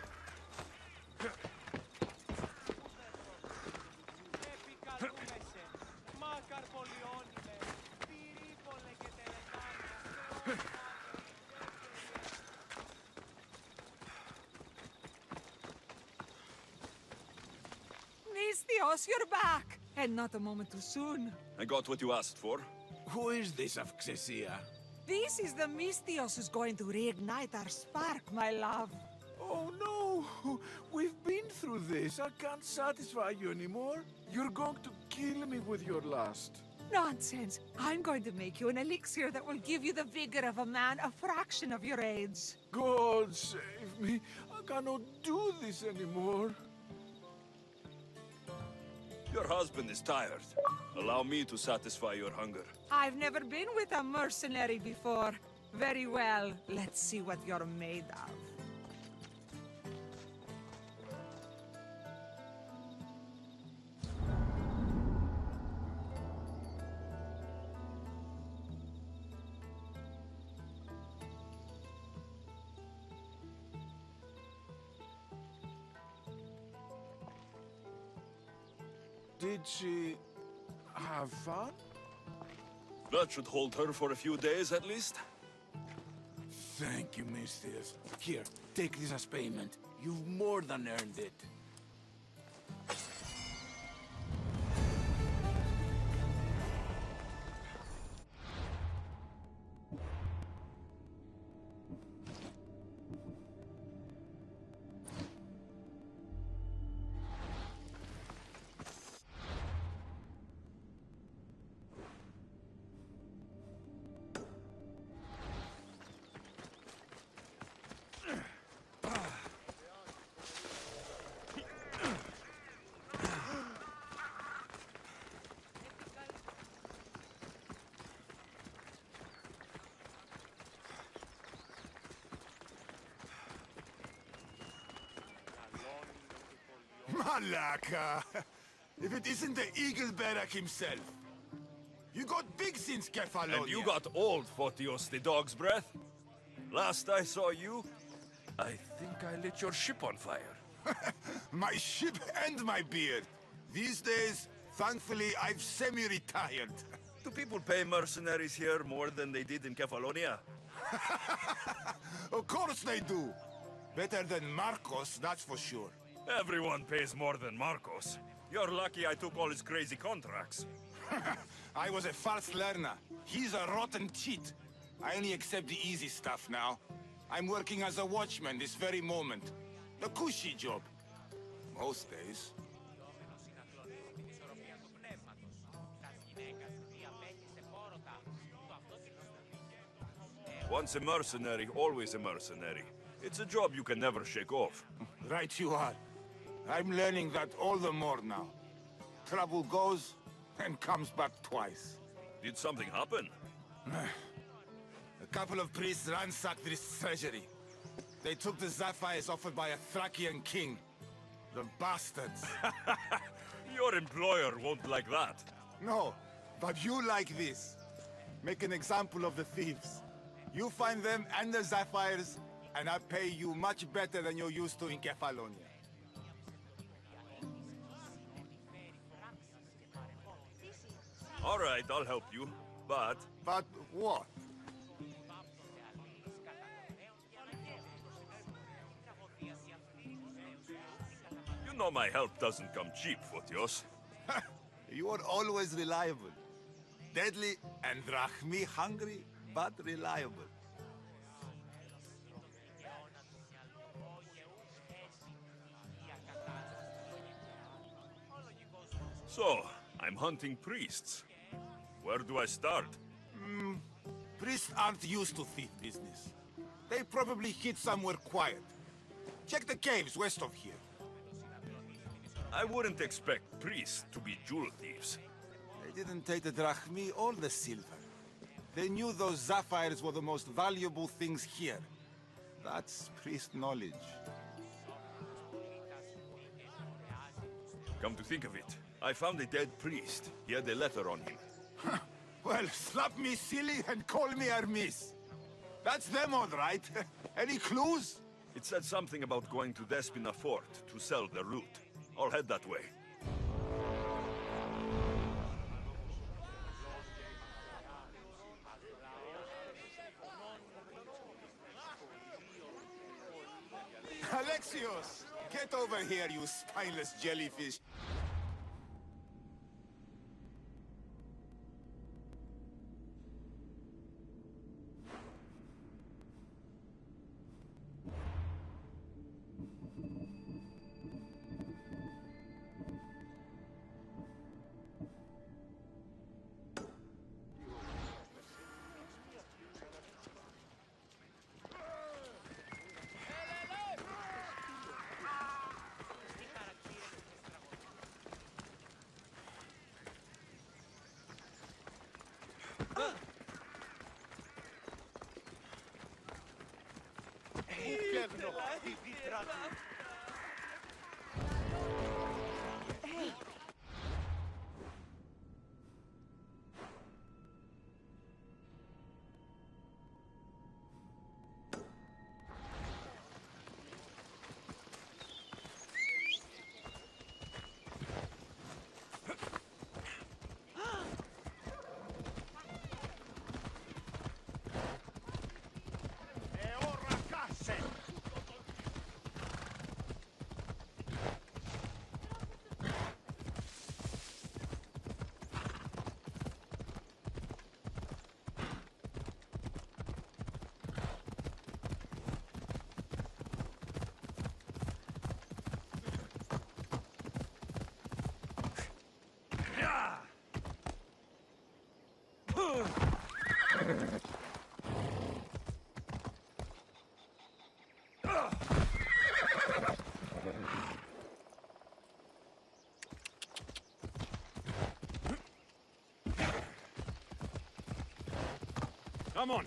Επικαλούμεσαι, μάκαρ πολιώνυμε, πυρίπολε και τελετάρια, Mistios, you're back! And not a moment too soon. I got what you asked for. Who is this Avxesia? This is the Mistios who's going to reignite our spark, my love. Oh no! We've been through this. I can't satisfy you anymore. You're going to kill me with your lust. Nonsense. I'm going to make you an elixir that will give you the vigor of a man a fraction of your age. God save me. I cannot do this anymore. Your husband is tired. Allow me to satisfy your hunger. I've never been with a mercenary before. Very well. Let's see what you're made of. Did she have fun? That should hold her for a few days at least. Thank you, mistress. Here, take this as payment. You've more than earned it. Malaka! If it isn't the Eagle Barak himself. You got big since Kefalonia. And you got old, Photios the dog's breath. Last I saw you, I think I lit your ship on fire. My ship and my beard. These days, thankfully, I've semi-retired. Do people pay mercenaries here more than they did in Kefalonia? Of course they do. Better than Marcos, that's for sure. Everyone pays more than Marcos. You're lucky I took all his crazy contracts. I was a fast learner. He's a rotten cheat. I only accept the easy stuff now. I'm working as a watchman this very moment. The cushy job. Most days. Once a mercenary, always a mercenary. It's a job you can never shake off. Right you are. I'm learning that all the more now. Trouble goes and comes back twice. Did something happen? A couple of priests ransacked this treasury. They took the sapphires offered by a Thracian king. The bastards. Your employer won't like that. No, but you like this. Make an example of the thieves. You find them and the sapphires, and I pay you much better than you're used to in Kefalonia. All right, I'll help you, but... But what? You know my help doesn't come cheap, Photios. You are always reliable. Deadly and drachmi hungry, but reliable. So, I'm hunting priests. Where do I start? Priests aren't used to thief business. They probably hid somewhere quiet. Check the caves west of here. I wouldn't expect priests to be jewel thieves. They didn't take the drachmi or the silver. They knew those sapphires were the most valuable things here. That's priest knowledge. Come to think of it, I found a dead priest. He had a letter on him. Well, slap me silly and call me Hermes. That's them all right. Any clues? It said something about going to Despina Fort to sell the loot. I'll head that way. Alexios! Get over here, you spineless jellyfish. l'inferno di Vitrati. Come on.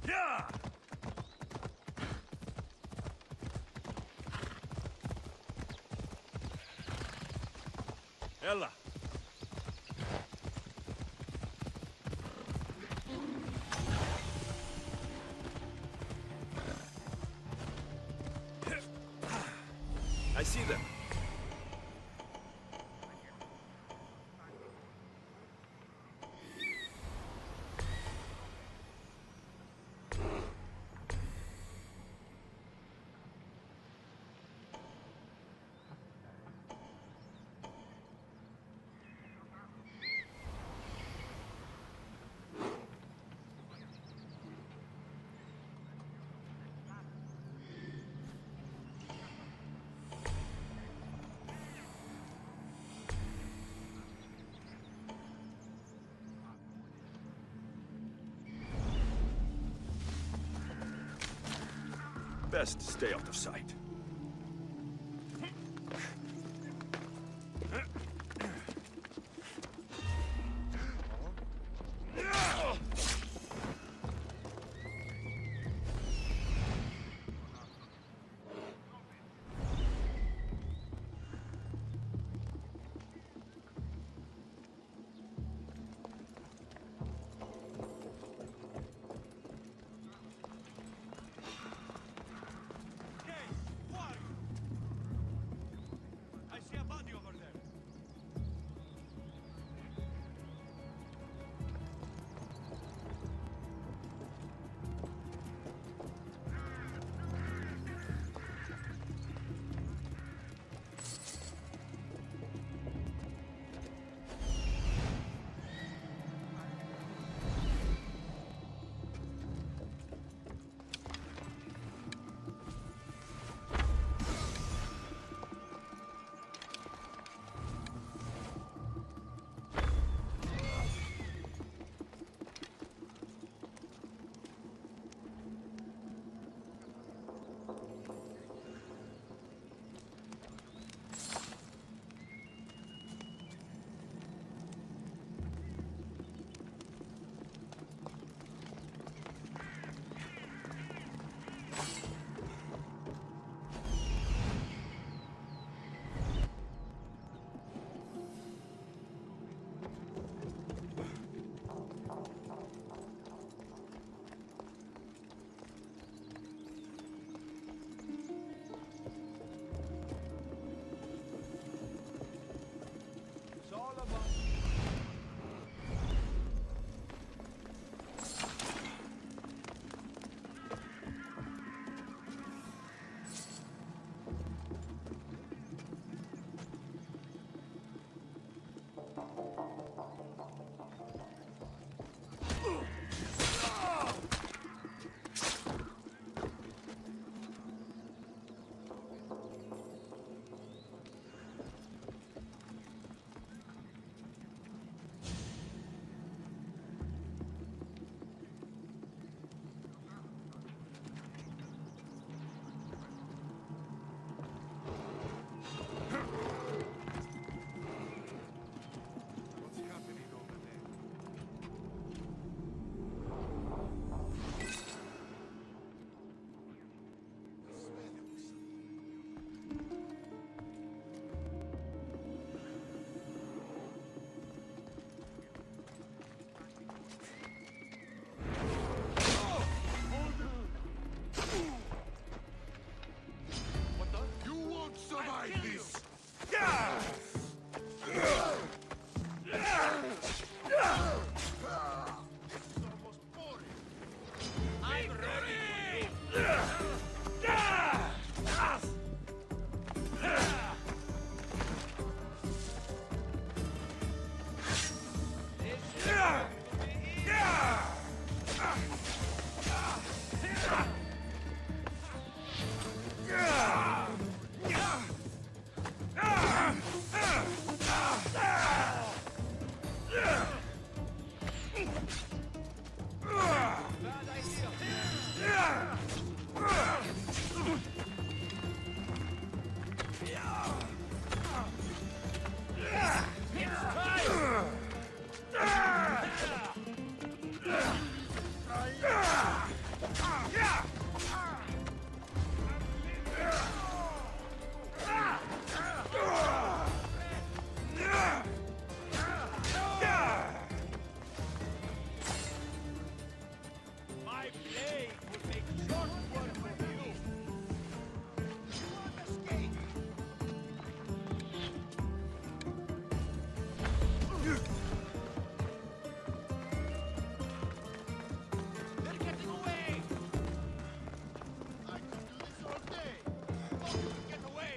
Yeah! Ella. I see them. Best stay out of sight. My blade will make short work of you. They're getting away! I could do this all day. Get away!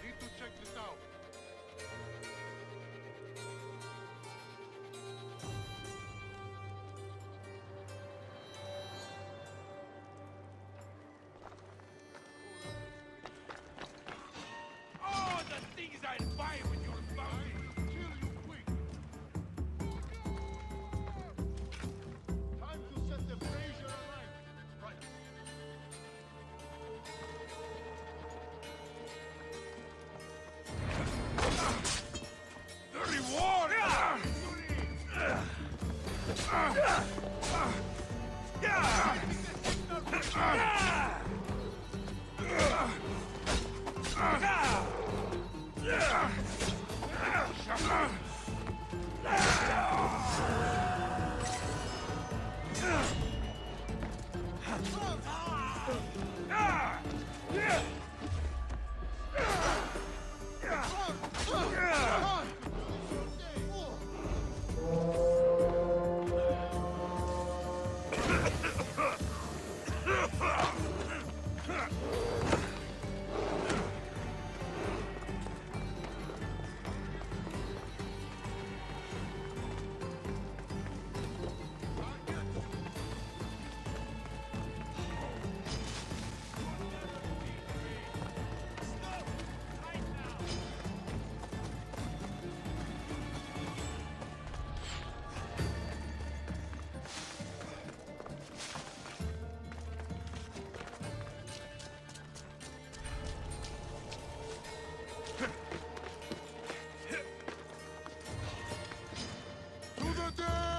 Need to check this out. Oh, the things I'll buy with your bounty! Kill you quick. Time to set the brazier alight. Right. The reward! To the death!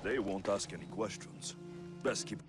They won't ask any questions. Best keep...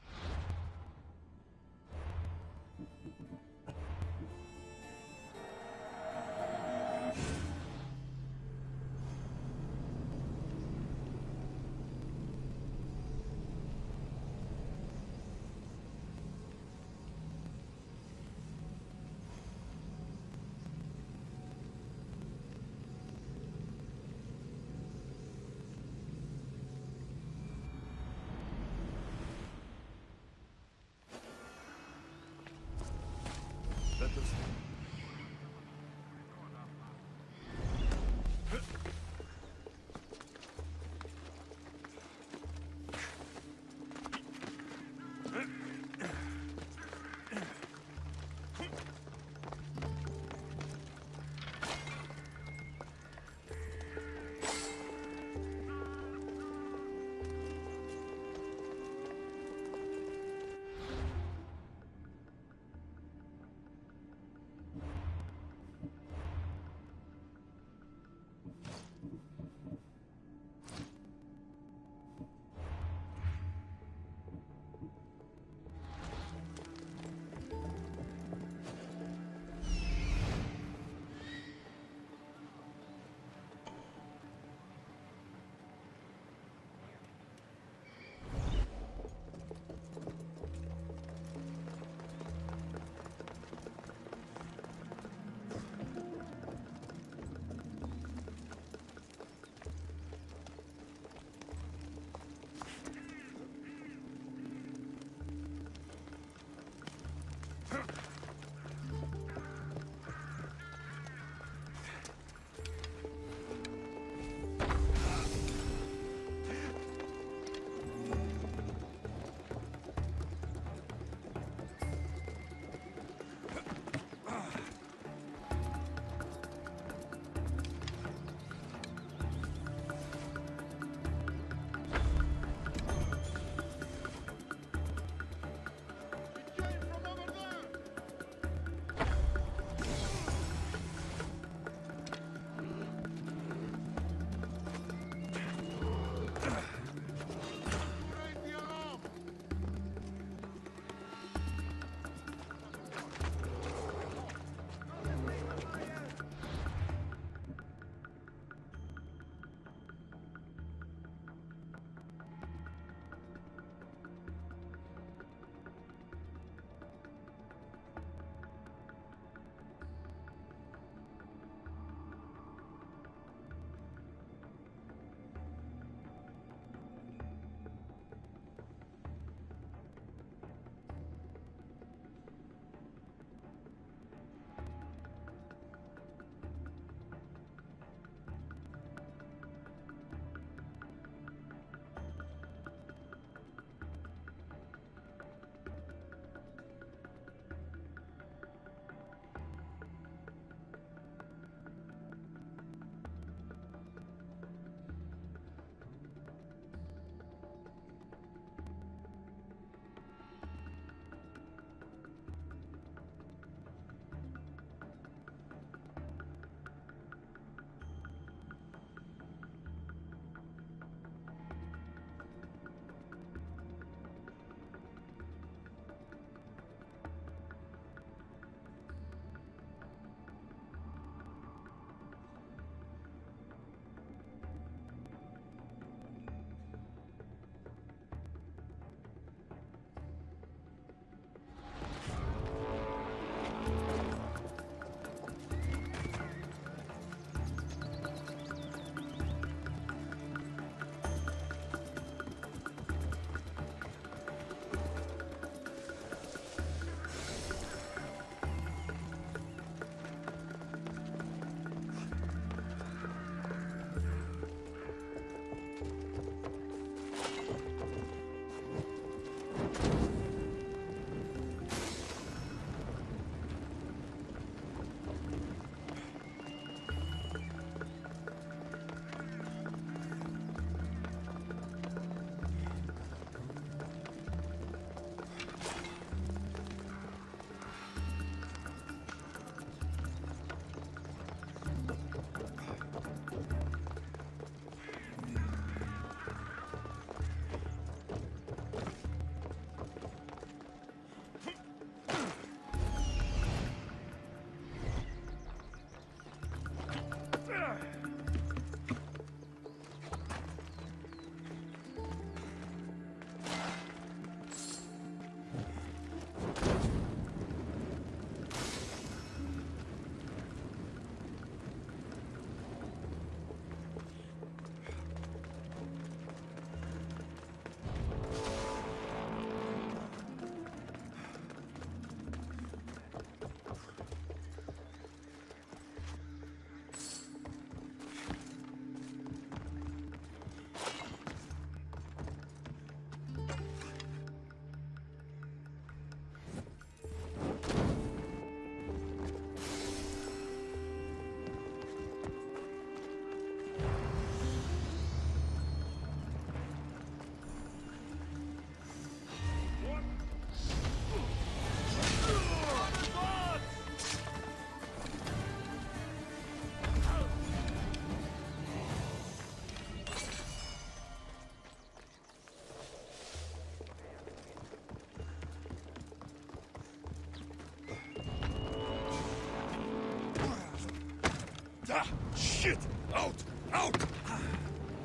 Shit! Out! Out!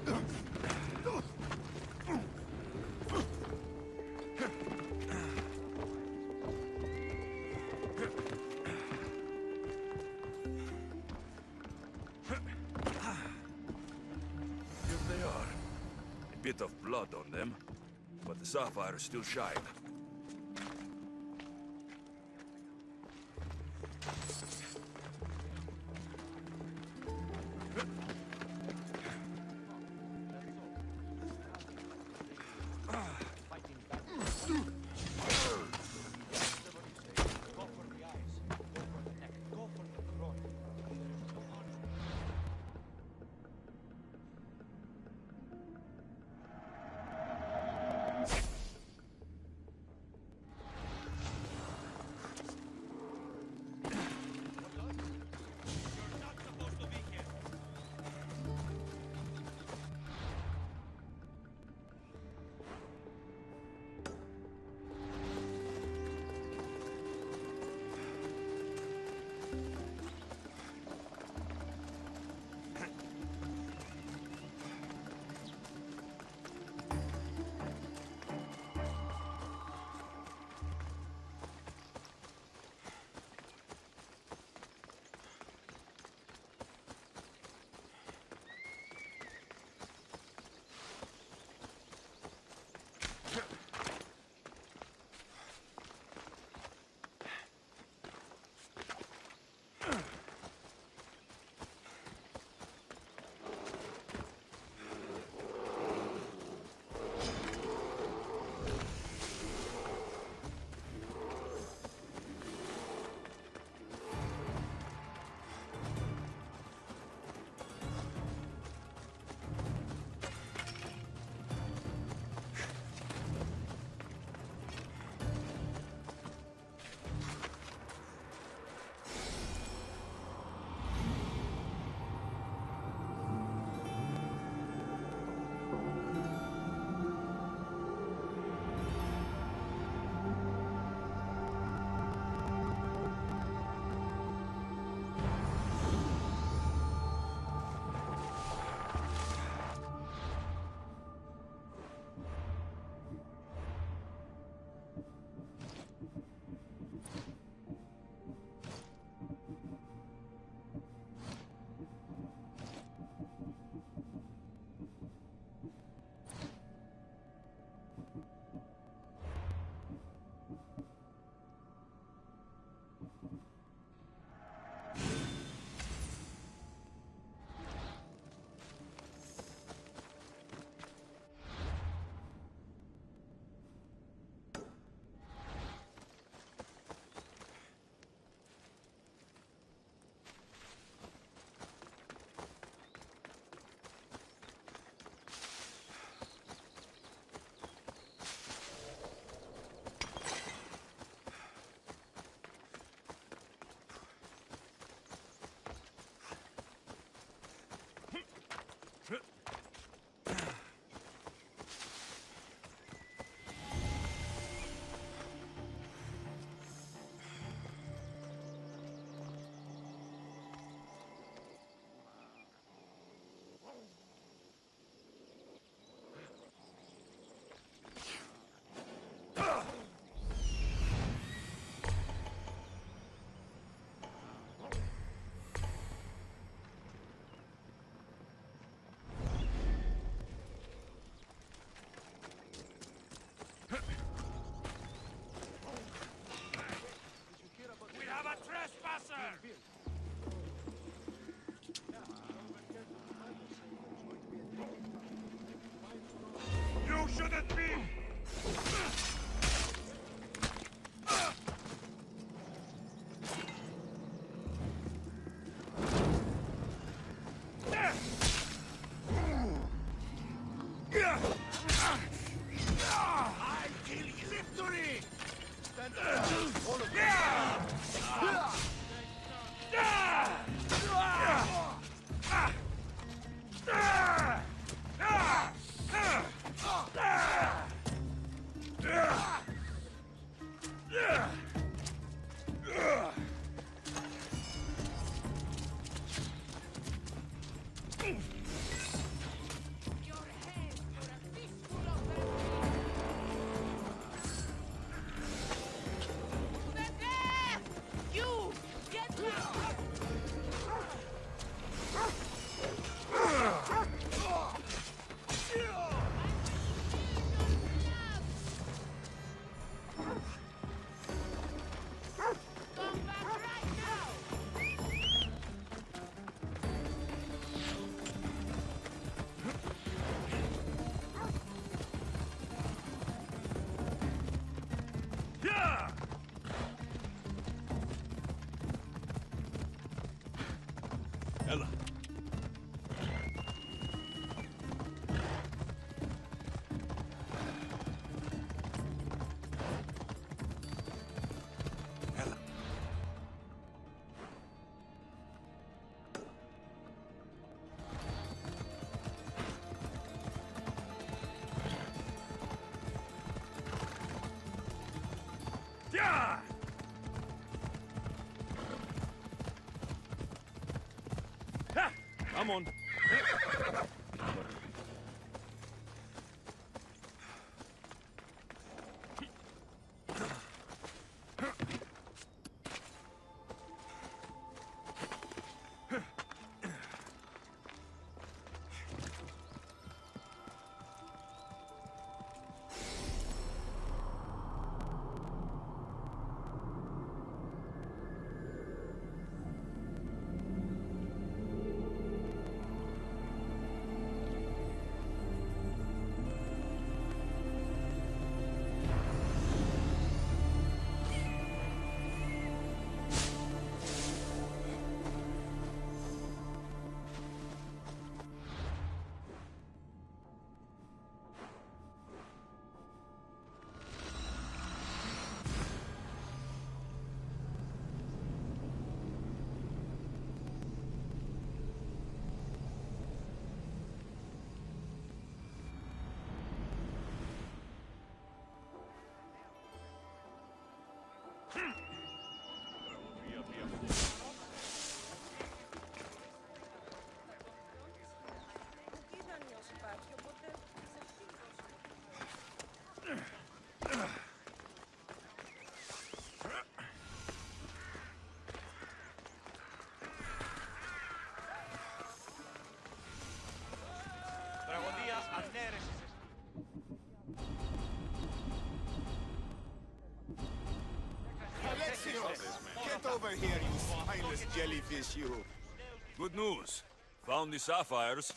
Here they are. A bit of blood on them, but the sapphire still shine. shouldn't be! I kill you! Victory! Stand up! All of Yeah! Ha! Come on. Get over here, you spineless jellyfish, you. Good news. Found the sapphires.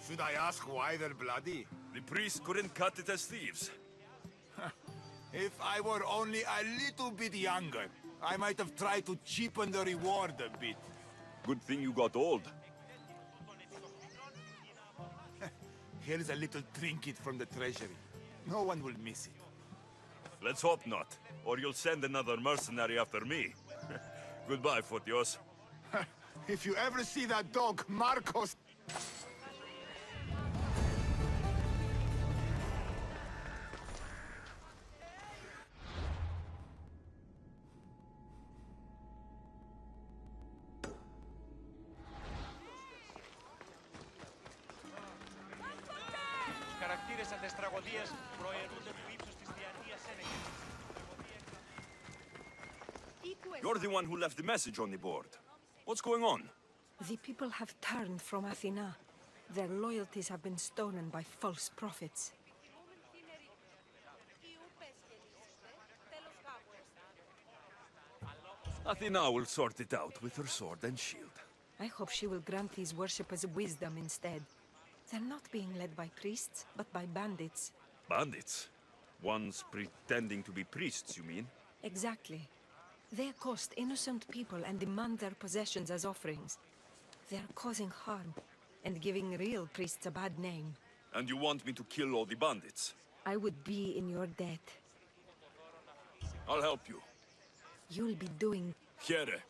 Should I ask why they're bloody? The priest couldn't cut it as thieves. If I were only a little bit younger, I might have tried to cheapen the reward a bit. Good thing you got old. Here's a little trinket from the treasury. No one will miss it. Let's hope not, or you'll send another mercenary after me. Goodbye, Fotios. If you ever see that dog, Marcos... Χαρακτήρες αντεστραγωδίας προαιρούνται του ύψους της διανοίας έλεγχης. You're the one who left the message on the board. What's going on? The people have turned from Athena. Their loyalties have been stolen by false prophets. Athena will sort it out with her sword and shield. I hope she will grant these worshippers wisdom instead. They're not being led by priests, but by bandits. Bandits? Ones pretending to be priests, you mean? Exactly. They accost innocent people and demand their possessions as offerings. They're causing harm and giving real priests a bad name. And you want me to kill all the bandits? I would be in your debt. I'll help you. You'll be doing... Here.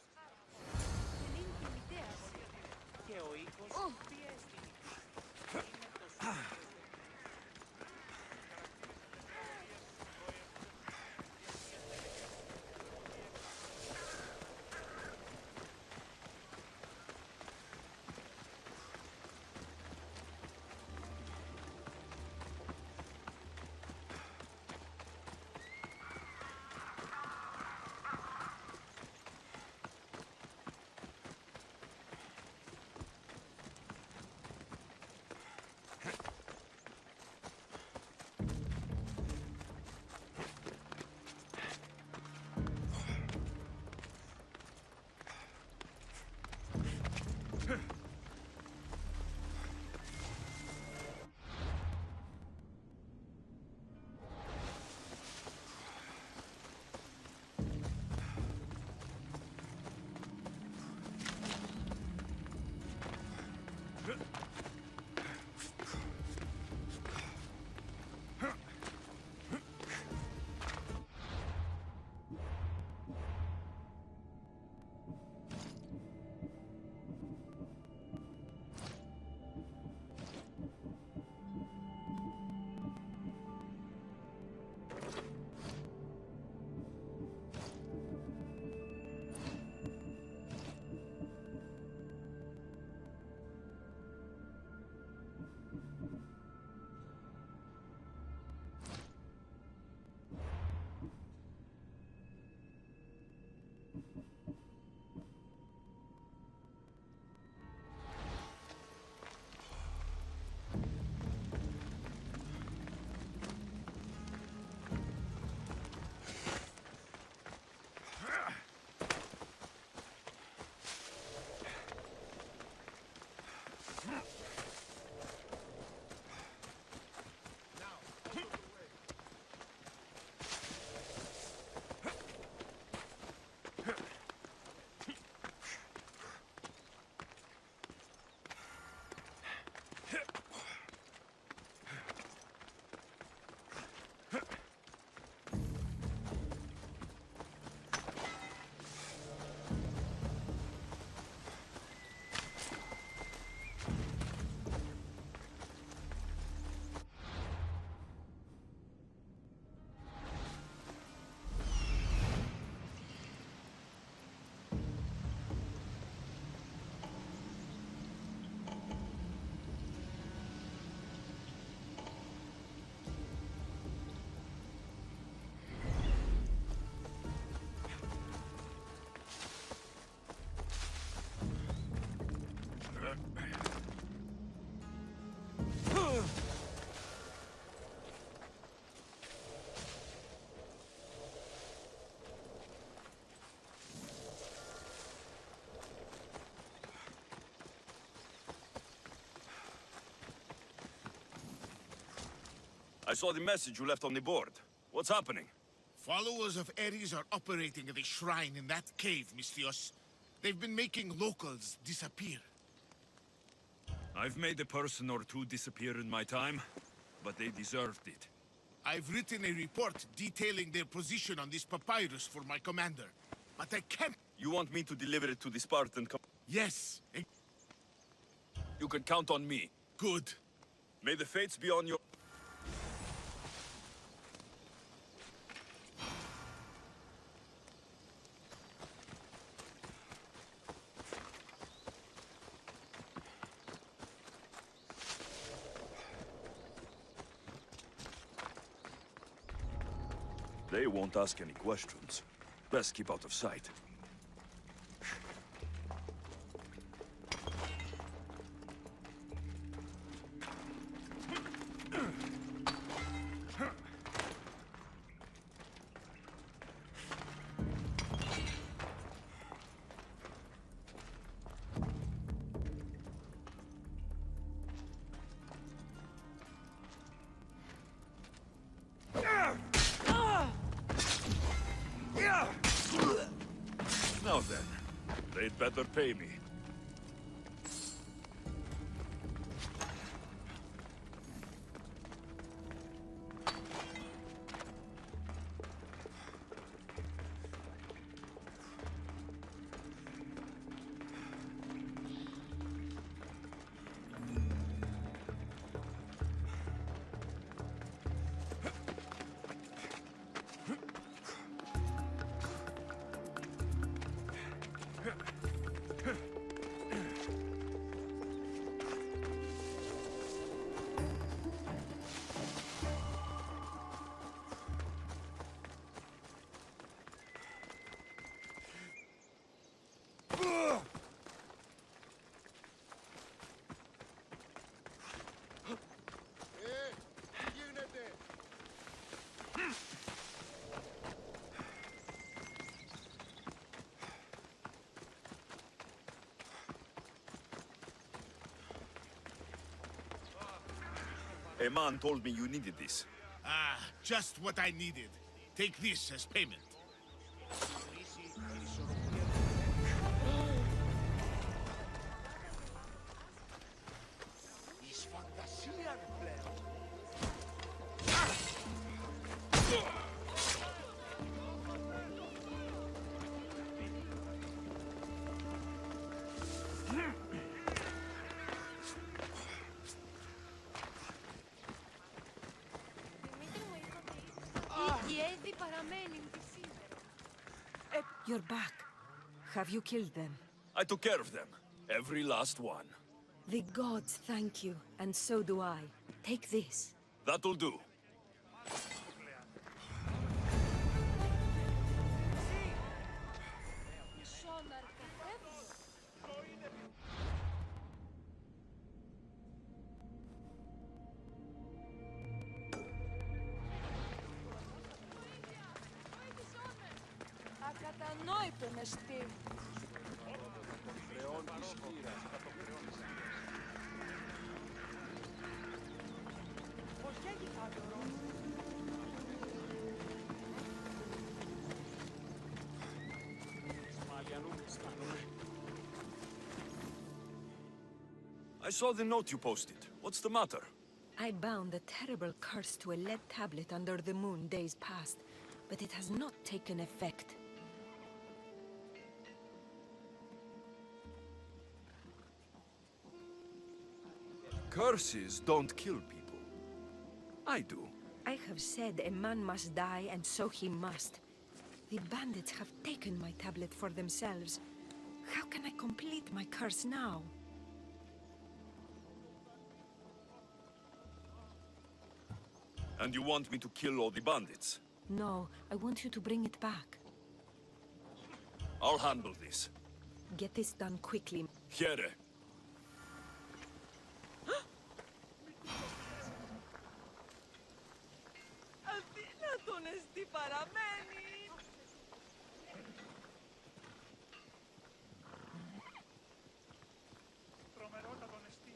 I saw the message you left on the board. What's happening? Followers of Ares are operating at a shrine in that cave, Misthios. They've been making locals disappear. I've made a person or two disappear in my time, but they deserved it. I've written a report detailing their position on this papyrus for my commander, but I can't... You want me to deliver it to the Spartan Yes. You can count on me. Good. May the fates be on your... They won't ask any questions. Best keep out of sight. Now then, they'd better pay me. A man told me you needed this. Ah, just what I needed. Take this as payment. You're back. Have you killed them? I took care of them. Every last one. The gods thank you, and so do I. Take this. That'll do. Ακατανόητο μεστή. I saw the note you posted. What's the matter? I bound a terrible curse to a lead tablet under the moon days past, but it has not taken effect. Curses don't kill people. I do. I have said a man must die, and so he must. The bandits have taken my tablet for themselves. How can I complete my curse now? And you want me to kill all the bandits? No, I want you to bring it back. I'll handle this. Get this done quickly. Here. Αδύνατον εστί παραμένει. Τρομερότατον εστί.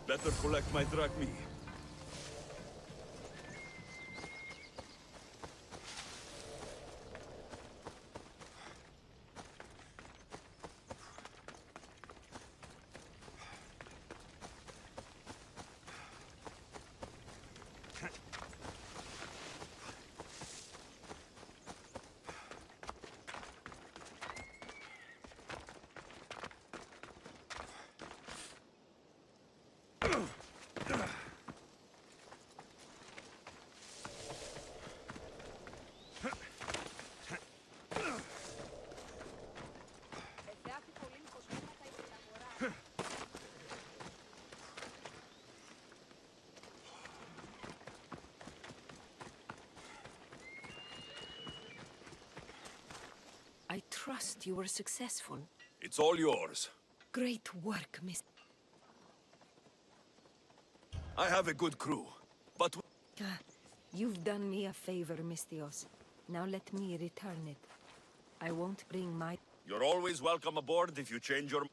Better collect my drachmi. I trust you were successful. It's all yours. Great work, Miss... I have a good crew, but... You've done me a favor, Mistios. Now let me return it. I won't bring my... You're always welcome aboard if you change your...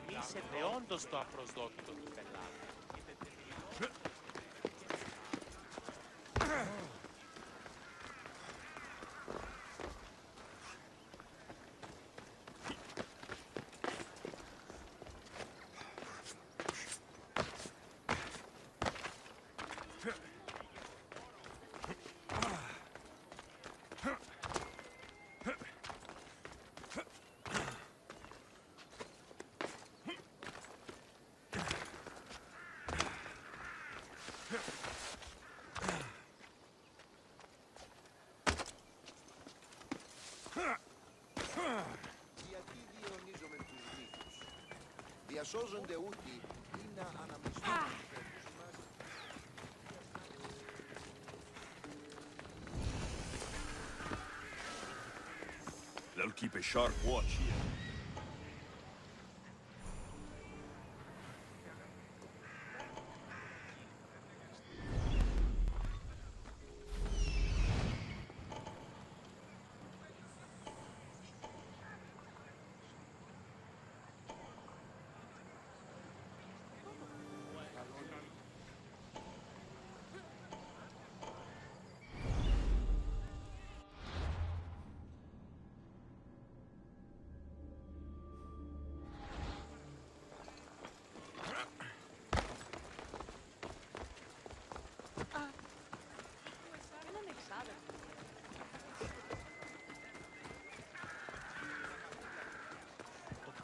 Μνήσετε όντως το απροσδόκητο του πελάτη. Γιατί διαιωνίζομαι τους μύθους. Διασώζονται ούτοι ή να αναμνηστούν τους έργους μας. They'll keep a sharp watch here.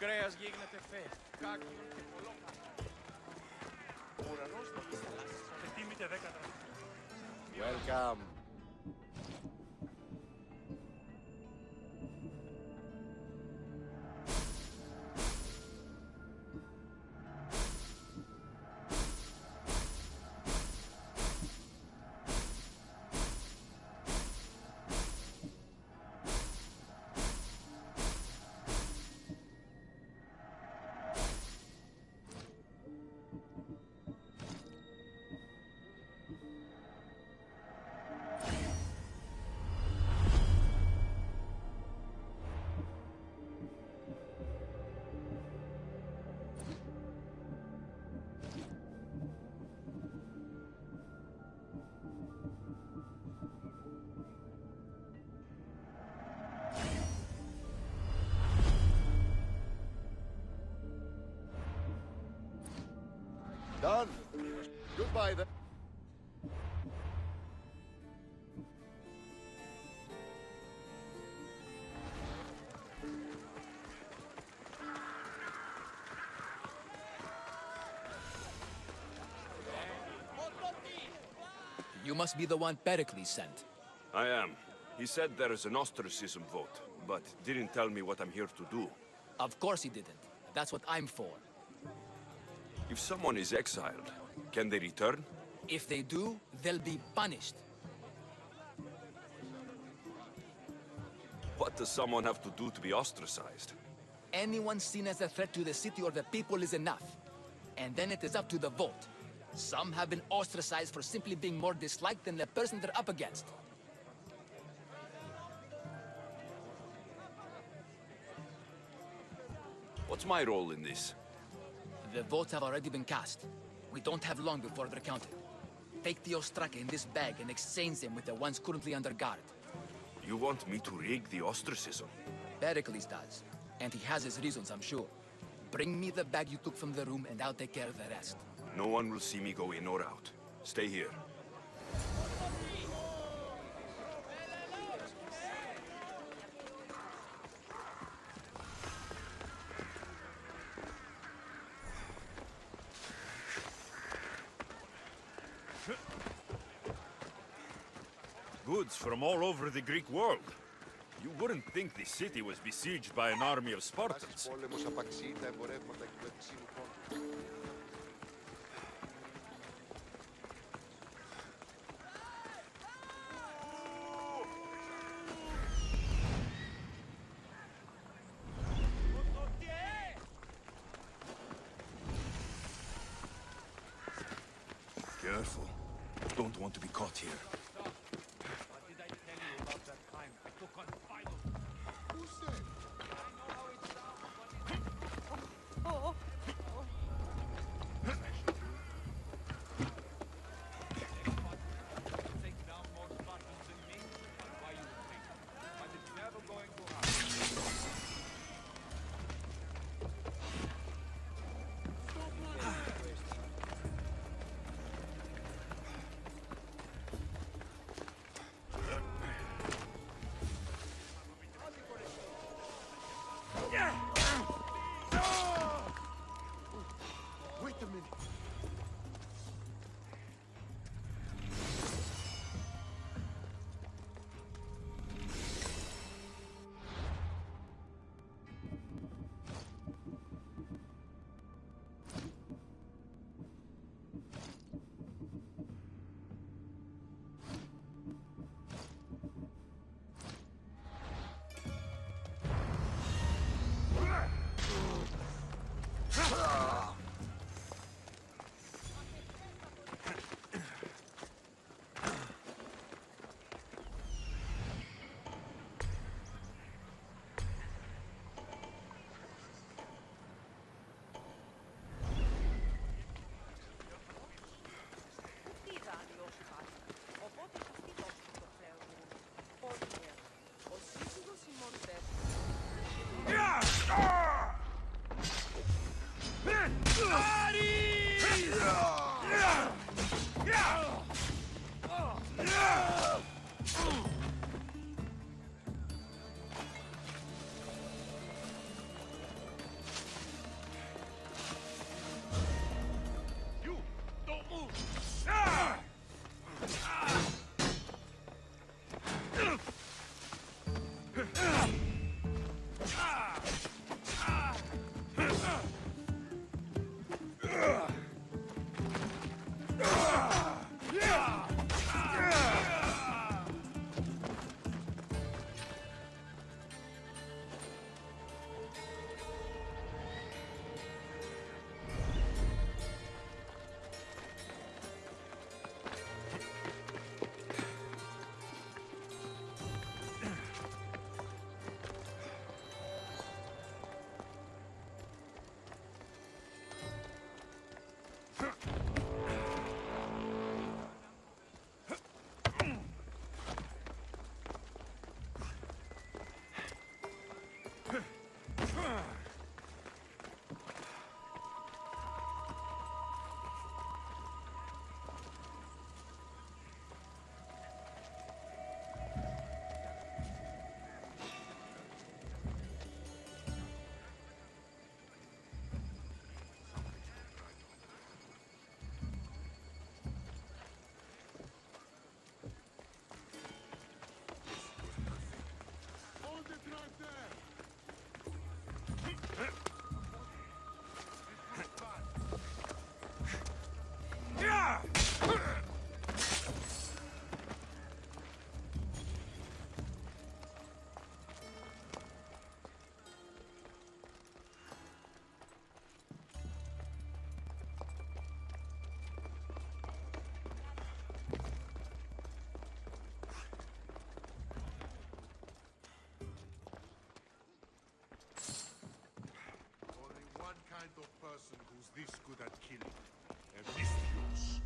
κρέας γίγνεται φε. Κάκιον και πολλόκα. Ο ουρανός με τις θαλάσσες απαιτήμηται 10 τραχμές. Welcome. Done. Goodbye then. You must be the one Pericles sent. I am. He said there is an ostracism vote, but didn't tell me what I'm here to do. Of course he didn't. That's what I'm for. If someone is exiled, can they return? If they do, they'll be punished. What does someone have to do to be ostracized? Anyone seen as a threat to the city or the people is enough. And then it is up to the vote. Some have been ostracized for simply being more disliked than the person they're up against. What's my role in this? The votes have already been cast. We don't have long before they're counted. Take the Ostraka in this bag and exchange them with the ones currently under guard. You want me to rig the ostracism? Pericles does. And he has his reasons, I'm sure. Bring me the bag you took from the room and I'll take care of the rest. No one will see me go in or out. Stay here. Goods from all over the Greek world. You wouldn't think the city was besieged by an army of Spartans. Careful. Don't want to be caught here. good at killing. Ermistios.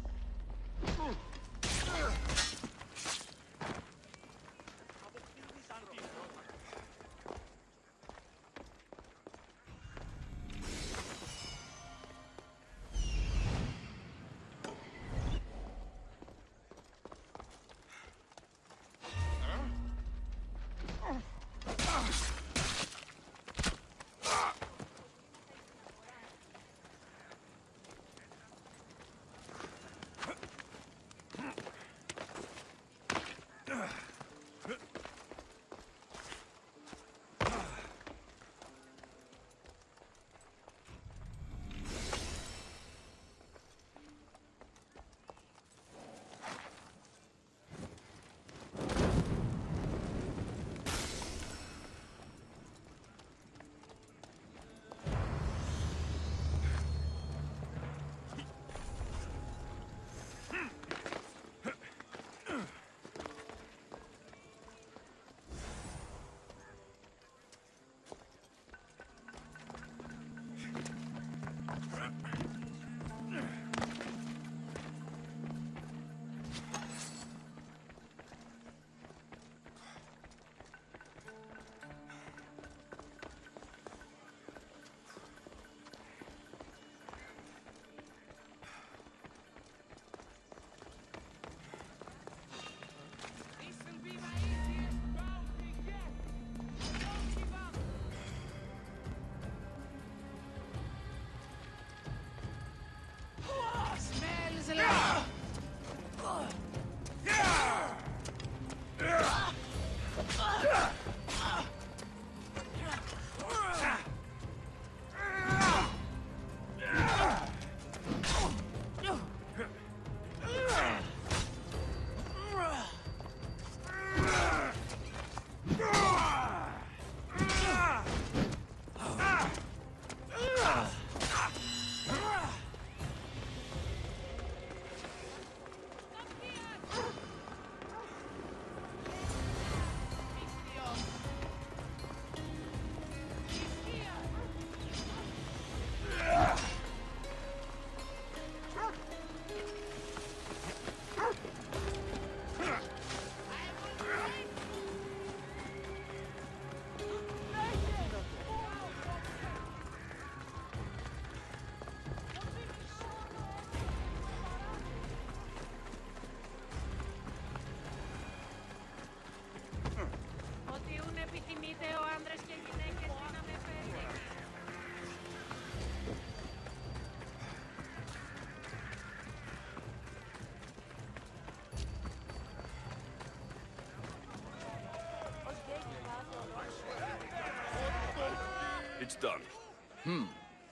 It's done.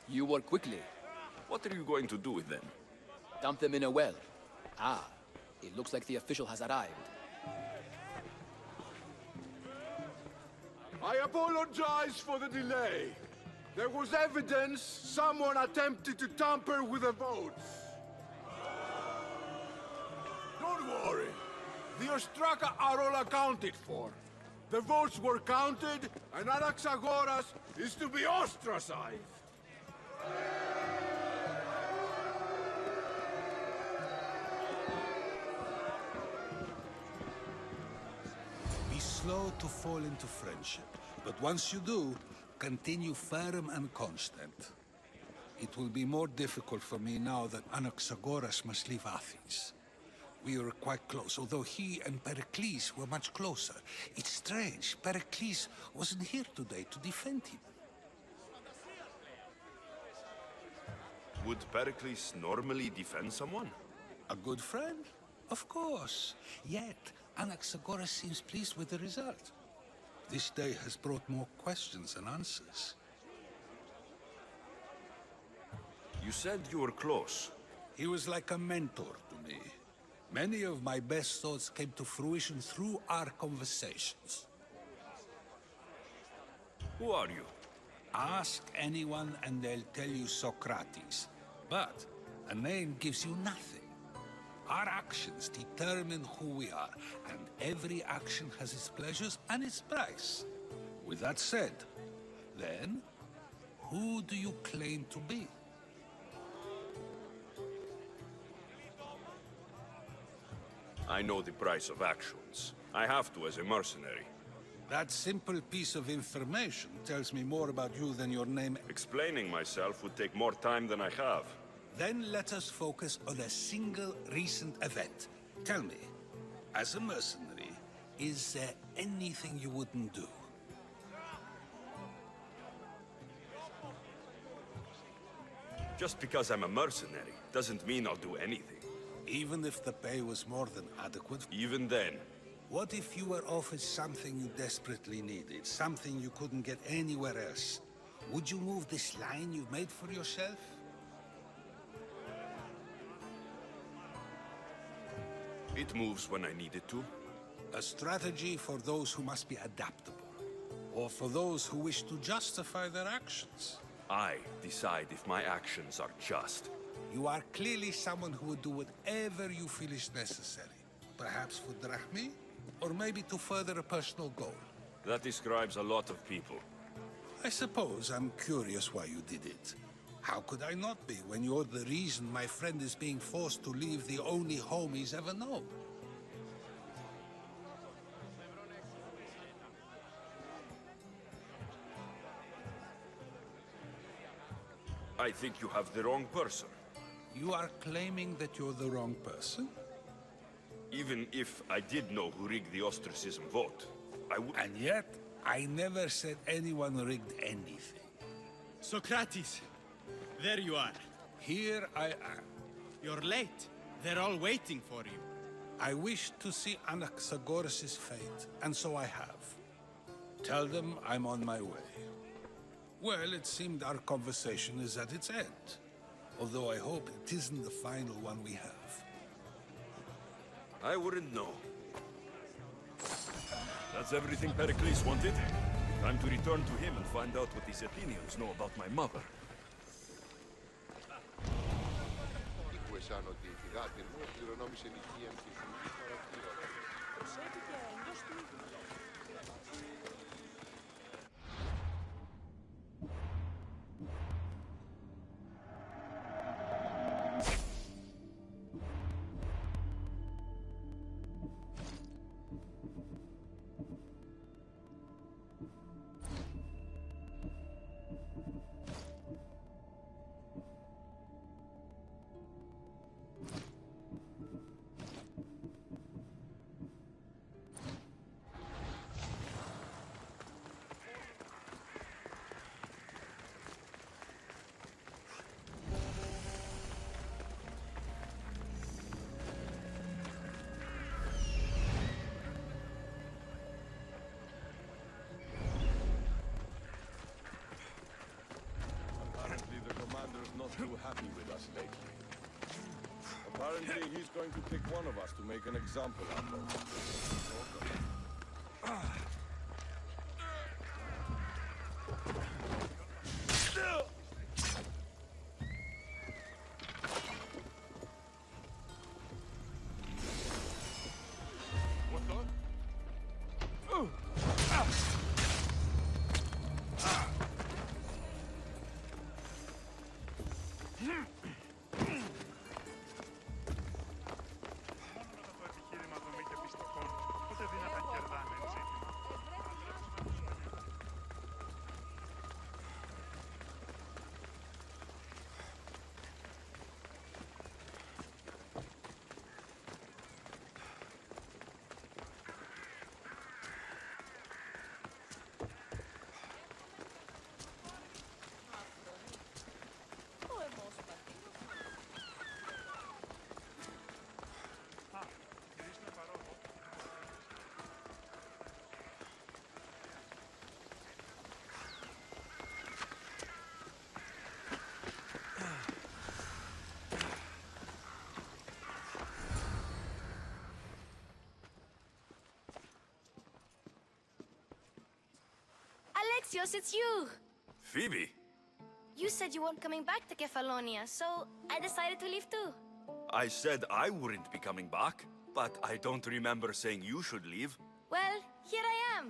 You work quickly. What are you going to do with them? Dump them in a well. Ah, it looks like the official has arrived. I apologize for the delay. There was evidence someone attempted to tamper with the votes. Don't worry. The Ostraka are all accounted for. The votes were counted, and Anaxagoras is to be ostracized. Be slow to fall into friendship, but once you do, continue firm and constant. It will be more difficult for me now that Anaxagoras must leave Athens. We were quite close, although he and Pericles were much closer. It's strange, Pericles wasn't here today to defend him. Would Pericles normally defend someone? A good friend? Of course. Yet, Anaxagoras seems pleased with the result. This day has brought more questions than answers. You said you were close. He was like a mentor to me. Many of my best thoughts came to fruition through our conversations. Who are you? Ask anyone and they'll tell you Socrates. But a name gives you nothing. Our actions determine who we are, and every action has its pleasures and its price. With that said, then, who do you claim to be? I know the price of actions. I have to as a mercenary. That simple piece of information tells me more about you than your name. Explaining myself would take more time than I have. Then let us focus on a single recent event. Tell me, as a mercenary, is there anything you wouldn't do? Just because I'm a mercenary doesn't mean I'll do anything. Even if the pay was more than adequate? Even then. What if you were offered something you desperately needed, something you couldn't get anywhere else? Would you move this line you've made for yourself? It moves when I need it to. A strategy for those who must be adaptable, or for those who wish to justify their actions. I decide if my actions are just. You are clearly someone who would do whatever you feel is necessary. Perhaps for drachmi, or maybe to further a personal goal. That describes a lot of people. I suppose I'm curious why you did it. How could I not be when you're the reason my friend is being forced to leave the only home he's ever known? I think you have the wrong person. You are claiming that you're the wrong person? Even if I did know who rigged the ostracism vote, I would... And yet, I never said anyone rigged anything. Socrates! There you are. Here I am. You're late. They're all waiting for you. I wish to see Anaxagoras' fate, and so I have. Tell them I'm on my way. Well, it seemed our conversation is at its end. Although I hope it isn't the final one we have. I wouldn't know. That's everything Pericles wanted. Time to return to him and find out what these Athenians know about my mother. Ήκουεσαν ότι η θυγάτη μου κληρονόμησε νοικία στη Εθνική Παρακτήρα. Too happy with us lately. Apparently, he's going to pick one of us to make an example out of. Alexios, it's you! Phoebe? You said you weren't coming back to Kefalonia, so I decided to leave too. I said I wouldn't be coming back, but I don't remember saying you should leave. Well, here I am.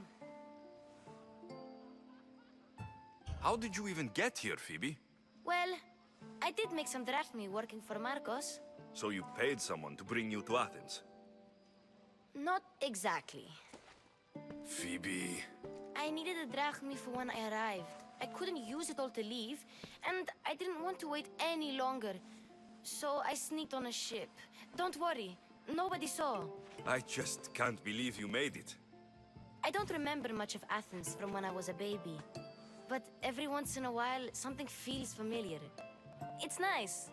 How did you even get here, Phoebe? Well, I did make some drachmi working for Marcos. So you paid someone to bring you to Athens? Not exactly. Phoebe... I needed a drachmi for when I arrived. I couldn't use it all to leave, and I didn't want to wait any longer. So I sneaked on a ship. Don't worry, nobody saw. I just can't believe you made it. I don't remember much of Athens from when I was a baby. But every once in a while, something feels familiar. It's nice.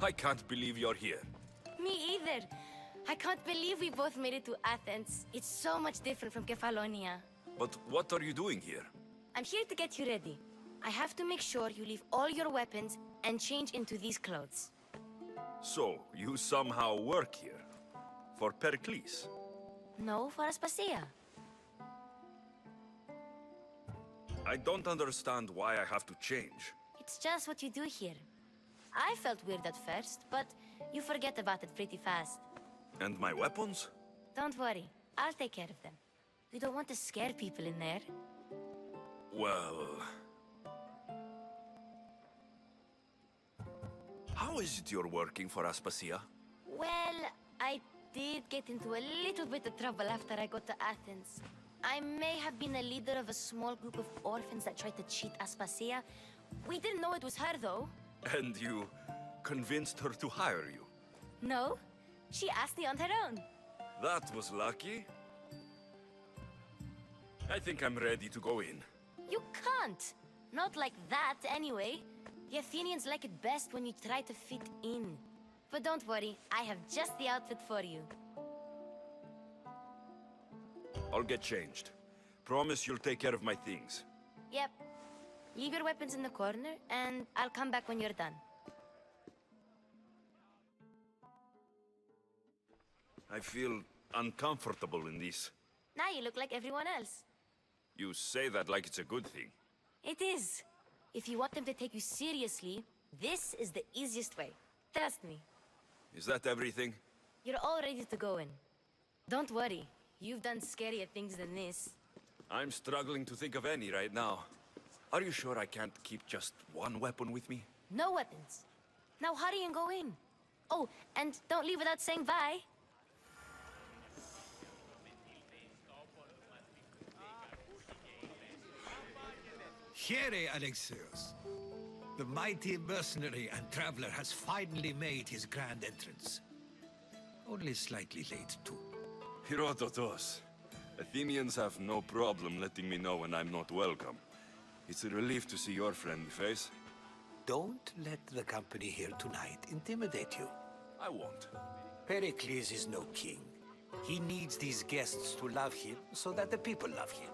I can't believe you're here. Me either. I can't believe we both made it to Athens. It's so much different from Kefalonia. But what are you doing here? I'm here to get you ready. I have to make sure you leave all your weapons and change into these clothes. So, you somehow work here? For Pericles? No, for Aspasia. I don't understand why I have to change. It's just what you do here. I felt weird at first, but you forget about it pretty fast. And my weapons? Don't worry, I'll take care of them. We don't want to scare people in there. Well... How is it you're working for Aspasia? Well, I did get into a little bit of trouble after I got to Athens. I may have been a leader of a small group of orphans that tried to cheat Aspasia. We didn't know it was her, though. And you convinced her to hire you? No, she asked me on her own. That was lucky. I think I'm ready to go in. You can't. Not like that, anyway. The Athenians like it best when you try to fit in. But don't worry, I have just the outfit for you. I'll get changed. Promise you'll take care of my things. Yep. Leave your weapons in the corner, and I'll come back when you're done. I feel uncomfortable in this. Now you look like everyone else. You say that like it's a good thing. It is. If you want them to take you seriously, this is the easiest way. Trust me. Is that everything? You're all ready to go in. Don't worry. You've done scarier things than this. I'm struggling to think of any right now. Are you sure I can't keep just one weapon with me? No weapons. Now hurry and go in. Oh, and don't leave without saying bye. Here, Alexios. The mighty mercenary and traveler has finally made his grand entrance. Only slightly late, too. Herodotos. Athenians have no problem letting me know when I'm not welcome. It's a relief to see your friendly face. Don't let the company here tonight intimidate you. I won't. Pericles is no king. He needs these guests to love him so that the people love him.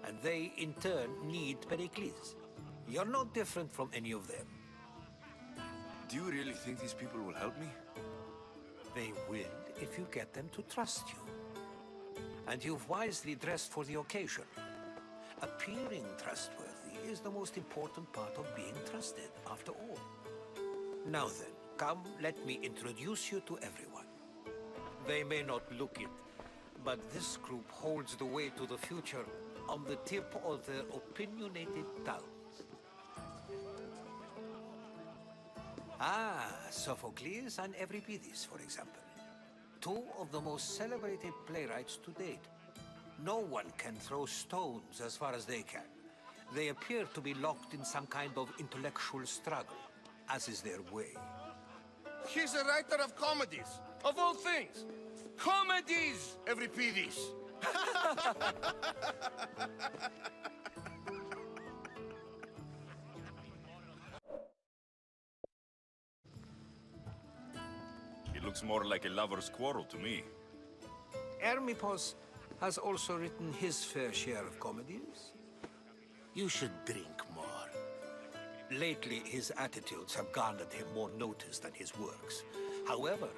And they, in turn, need Pericles. You're no different from any of them. Do you really think these people will help me? They will if you get them to trust you. And you've wisely dressed for the occasion. Appearing trustworthy is the most important part of being trusted, after all. Now then, come, let me introduce you to everyone. They may not look it, but this group holds the way to the future on the tip of their opinionated tongues. Ah, Sophocles and Euripides, for example. Two of the most celebrated playwrights to date. No one can throw stones as far as they can. They appear to be locked in some kind of intellectual struggle, as is their way. He's a writer of comedies, of all things. Comedies, Euripides. It looks more like a lover's quarrel to me. Hermippos has also written his fair share of comedies. You should drink more. Lately, his attitudes have garnered him more notice than his works. However,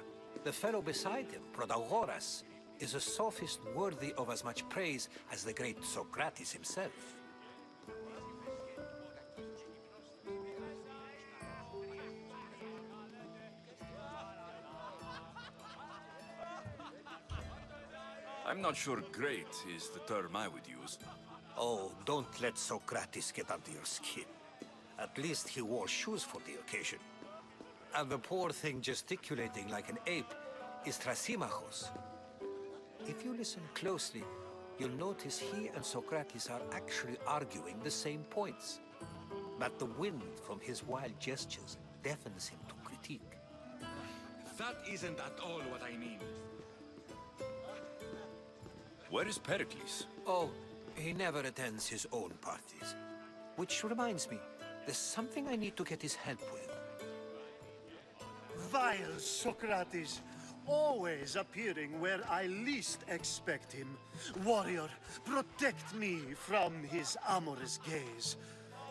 the fellow beside him, Protagoras, is a sophist worthy of as much praise as the great Socrates himself. I'm not sure great is the term I would use. Oh, don't let Socrates get under your skin. At least he wore shoes for the occasion. And the poor thing gesticulating like an ape is Thrasymachos. If you listen closely, you'll notice he and Socrates are actually arguing the same points. But the wind from his wild gestures deafens him to critique. That isn't at all what I mean. Where is Pericles? Oh, he never attends his own parties. Which reminds me, there's something I need to get his help with. Vile Socrates, always appearing where I least expect him. Warrior, protect me from his amorous gaze.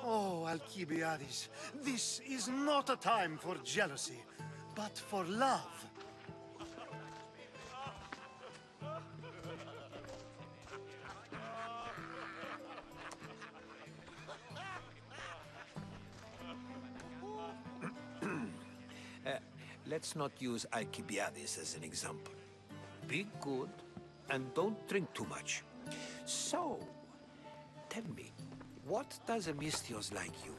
Oh, Alcibiades, this is not a time for jealousy, but for love. Let's not use Alcibiades as an example. Be good, and don't drink too much. So, tell me, what does a Misthios like you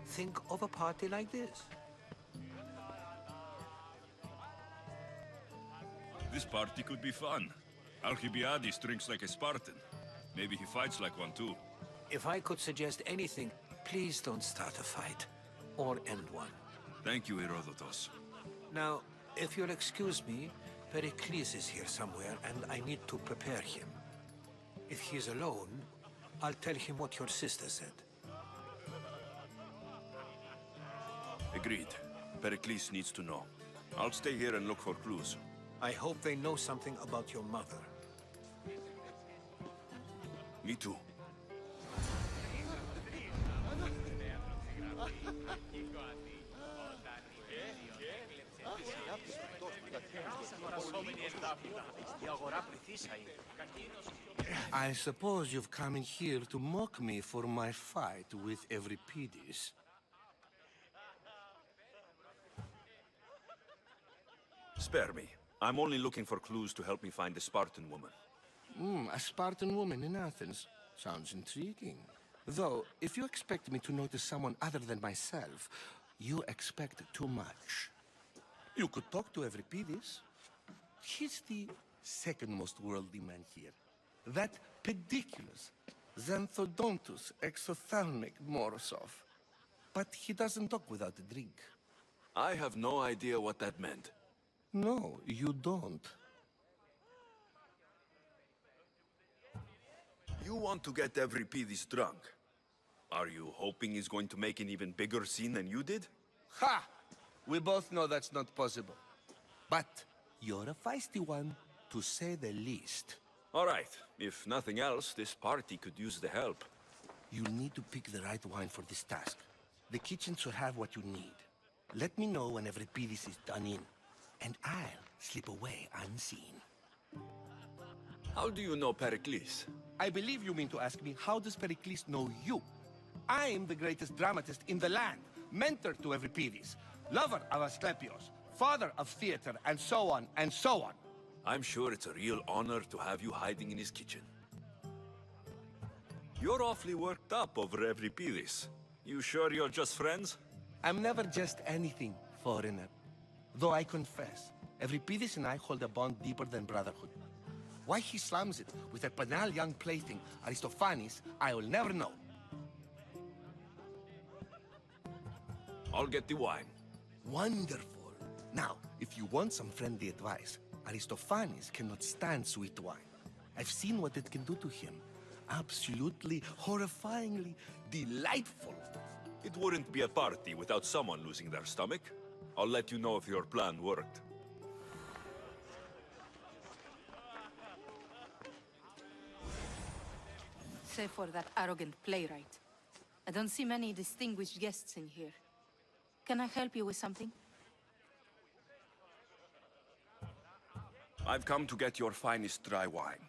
think of a party like this? This party could be fun. Alcibiades drinks like a Spartan. Maybe he fights like one too. If I could suggest anything, please don't start a fight, or end one. Thank you, Herodotus. Now, if you'll excuse me, Pericles is here somewhere, and I need to prepare him. If he's alone, I'll tell him what your sister said. Agreed. Pericles needs to know. I'll stay here and look for clues. I hope they know something about your mother. Me too. I suppose you've come in here to mock me for my fight with Euripides. Spare me. I'm only looking for clues to help me find a Spartan woman. A Spartan woman in Athens. Sounds intriguing. Though, if you expect me to notice someone other than myself, you expect too much. You could talk to Euripides. He's the second most worldly man here. That pediculous Xanthodontus exophthalmic Morosov. But he doesn't talk without a drink. I have no idea what that meant. No, you don't. You want to get Euripides drunk. Are you hoping he's going to make an even bigger scene than you did? Ha! We both know that's not possible. But you're a feisty one, to say the least. All right. If nothing else, this party could use the help. You need to pick the right wine for this task. The kitchen should have what you need. Let me know when Euripides is done in, and I'll slip away unseen. How do you know Pericles? I believe you mean to ask me, how does Pericles know you? I'm the greatest dramatist in the land, mentor to Euripides, lover of Asclepios, father of theater, and so on, and so on. I'm sure it's a real honor to have you hiding in his kitchen. You're awfully worked up over Euripides. You sure you're just friends? I'm never just anything, foreigner. Though I confess, Euripides and I hold a bond deeper than brotherhood. Why he slams it with a banal young plaything, Aristophanes, I will never know. I'll get the wine. Wonderful. Now, if you want some friendly advice, Aristophanes cannot stand sweet wine. I've seen what it can do to him. Absolutely, horrifyingly delightful. It wouldn't be a party without someone losing their stomach. I'll let you know if your plan worked. Save for that arrogant playwright. I don't see many distinguished guests in here. Can I help you with something? I've come to get your finest dry wine.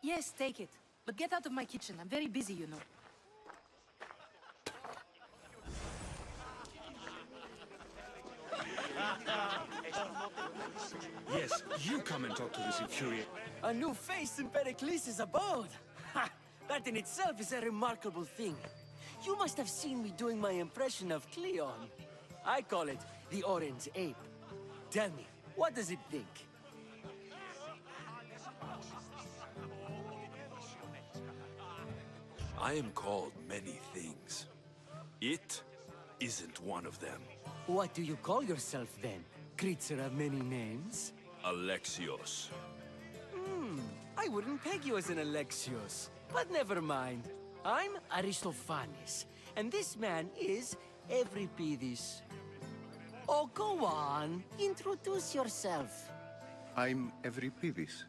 Yes, take it. But get out of my kitchen. I'm very busy, you know. Yes, you come and talk to this infuriate. A new face in Pericles' abode! Ha! That in itself is a remarkable thing. You must have seen me doing my impression of Cleon. I call it the Orange Ape. Tell me, what does it think? I am called many things. It isn't one of them. What do you call yourself then? Creature of many names? Alexios. I wouldn't peg you as an Alexios. But never mind. I'm Aristophanes, and this man is Euripides. Oh, go on. Introduce yourself. I'm Euripides.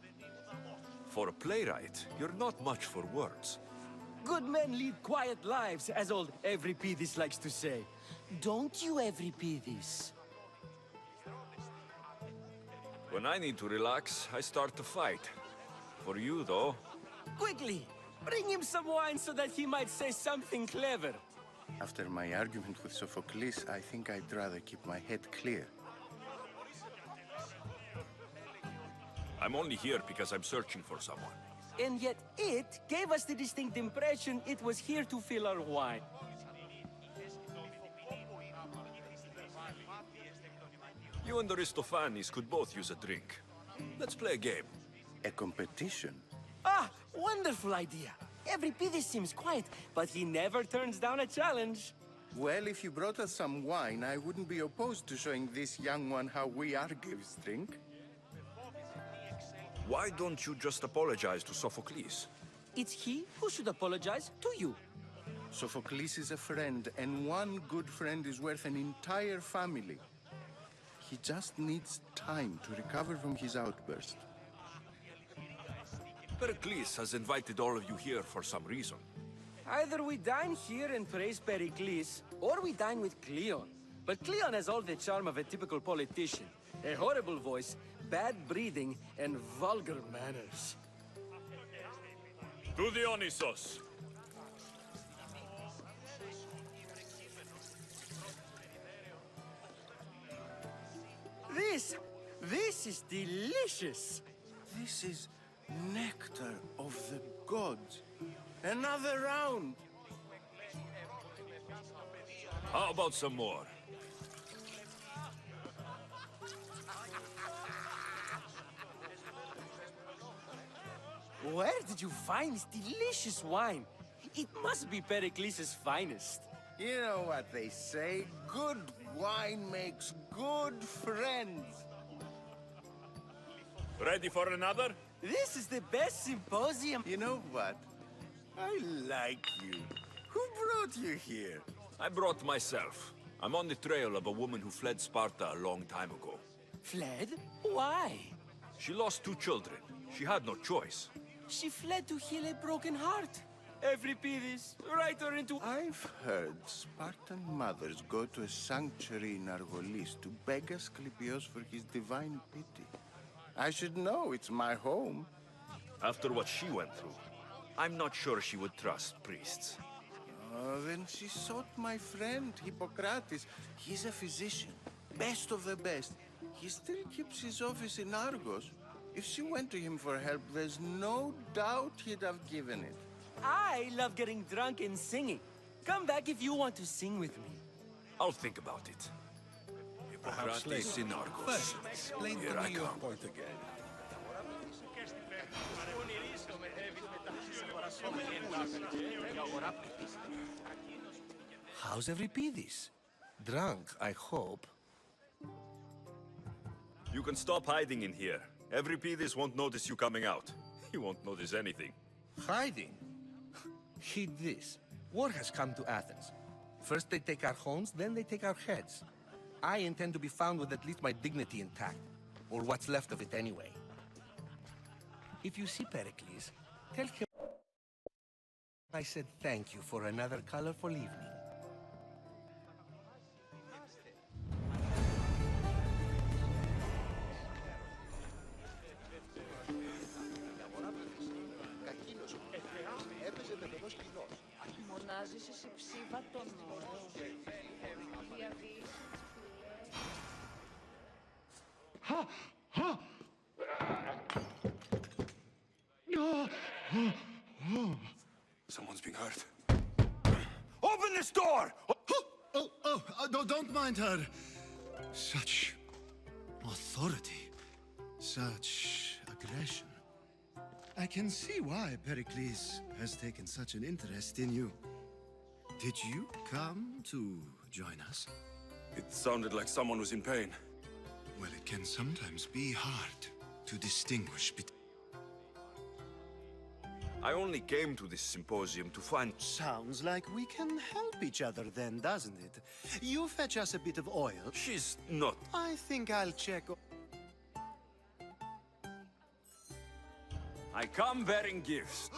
For a playwright, you're not much for words. Good men lead quiet lives, as old Euripides likes to say. Don't you, Euripides? When I need to relax, I start to fight. For you, though... Quickly! Bring him some wine so that he might say something clever. After my argument with Sophocles, I think I'd rather keep my head clear. I'm only here because I'm searching for someone. And yet it gave us the distinct impression it was here to fill our wine. You and Aristophanes could both use a drink. Let's play a game. A competition? Ah, wonderful idea. Euripides seems quiet, but he never turns down a challenge. Well, if you brought us some wine, I wouldn't be opposed to showing this young one how we Argives drink. Why don't you just apologize to Sophocles? It's he who should apologize to you. Sophocles is a friend, and one good friend is worth an entire family. He just needs time to recover from his outburst. Pericles has invited all of you here for some reason. Either we dine here and praise Pericles, or we dine with Cleon. But Cleon has all the charm of a typical politician. A horrible voice, bad breeding, and vulgar manners. To Dionysos! This is delicious! This is nectar of the gods. Another round! How about some more? Where did you find this delicious wine? It must be Pericles' finest. You know what they say, good wine makes good friends. Ready for another? This is the best symposium. You know what? I like you. Who brought you here? I brought myself. I'm on the trail of a woman who fled Sparta a long time ago. Fled? Why? She lost 2 children. She had no choice. She fled to heal a broken heart. Euripides, write her into... I've heard Spartan mothers go to a sanctuary in Argolis to beg Asclepios for his divine pity. I should know, it's my home. After what she went through, I'm not sure she would trust priests. Oh, then she sought my friend, Hippocrates. He's a physician, best of the best. He still keeps his office in Argos. If she went to him for help, there's no doubt he'd have given it. I love getting drunk and singing. Come back if you want to sing with me. I'll think about it. Hippocrates in Argos. First, explain Here to I me your come. point again. How's Euripides? Drunk, I hope. You can stop hiding in here. Euripides won't notice you coming out. He won't notice anything. Hiding? Heed this. War has come to Athens. First they take our homes, then they take our heads. I intend to be found with at least my dignity intact. Or what's left of it anyway. If you see Pericles, tell him I said thank you for another colorful evening. Μονάζεσαι σε ψήβα τον όρο. Someone's being hurt. Open this door! Don't mind her. Such authority, such aggression. I can see why Pericles has taken such an interest in you. Did you come to join us? It sounded like someone was in pain. Well, it can sometimes be hard to distinguish between... I only came to this symposium to find... Sounds like we can help each other then, doesn't it? You fetch us a bit of oil. She's not... I think I'll check... I come bearing gifts.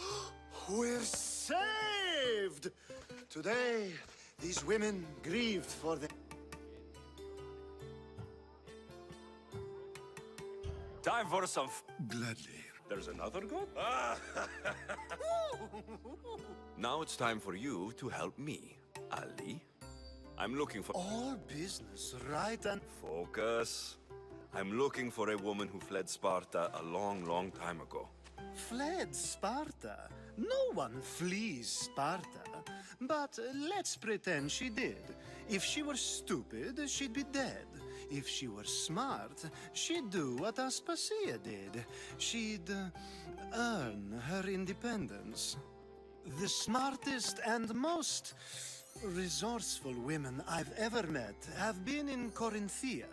We're saved! Today, these women grieved for the... Time for some... Gladly. There's another god? Now it's time for you to help me, Ali. I'm looking for... All business, right? And... Focus. I'm looking for a woman who fled Sparta a long, long time ago. Fled Sparta? No one flees Sparta. But let's pretend she did. If she were stupid, she'd be dead. If she were smart, she'd do what Aspasia did. She'd earn her independence. The smartest and most resourceful women I've ever met have been in Corinthia.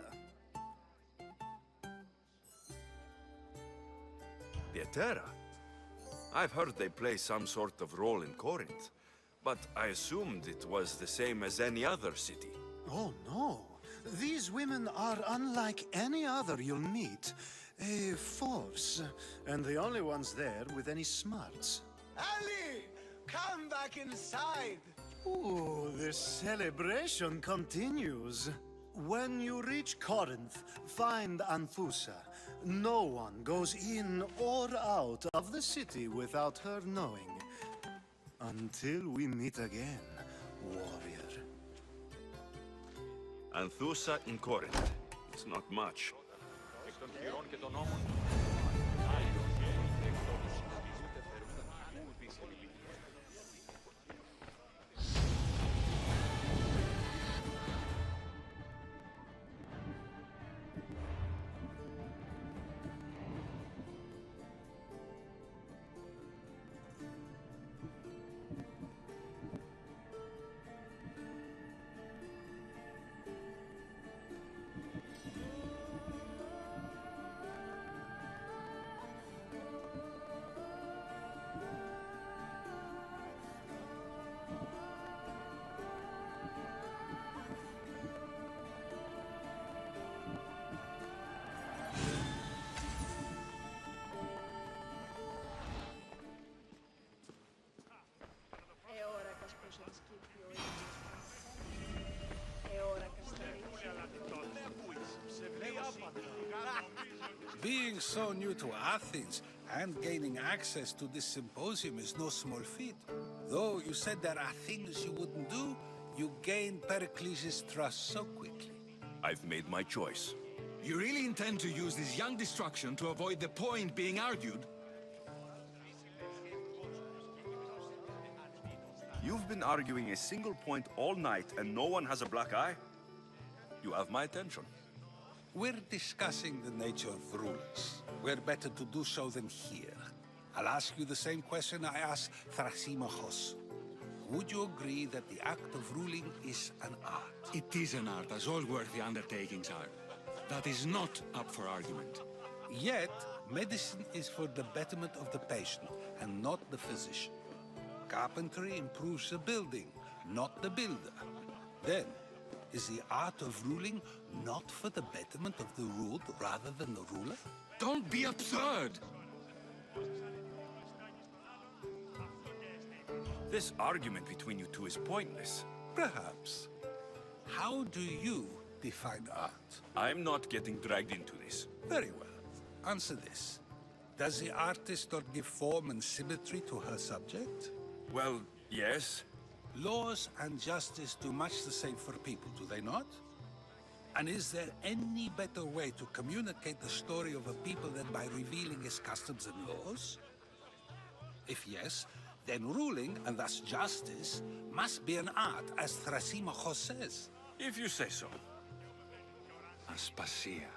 Pietera? I've heard they play some sort of role in Corinth, but I assumed it was the same as any other city. Oh, no. These women are unlike any other you'll meet. A force, and the only ones there with any smarts. Ali! Come back inside! Ooh, the celebration continues. When you reach Corinth, find Anfusa. No one goes in or out of the city without her knowing. Until we meet again, warrior. Anthusa in Corinth. It's not much. Being so new to Athens and gaining access to this symposium is no small feat. Though you said there are things you wouldn't do, you gained Pericles' trust so quickly. I've made my choice. You really intend to use this young destruction to avoid the point being argued? You've been arguing a single point all night and no one has a black eye? You have my attention. We're discussing the nature of rulers. Where better to do so than here? I'll ask you the same question I asked Thrasymachos. Would you agree that the act of ruling is an art? It is an art, as all worthy undertakings are. That is not up for argument. Yet, medicine is for the betterment of the patient and not the physician. Carpentry improves the building, not the builder. Then, is the art of ruling not for the betterment of the ruled rather than the ruler? Don't be absurd! This argument between you two is pointless. Perhaps. How do you define art? I'm not getting dragged into this. Very well. Answer this. Does the artist not give form and symmetry to her subject? Well, yes. Laws and justice do much the same for people, do they not? And is there any better way to communicate the story of a people than by revealing its customs and laws? If yes, then ruling, and thus justice, must be an art, as Thrasymachos says. If you say so. Aspasia.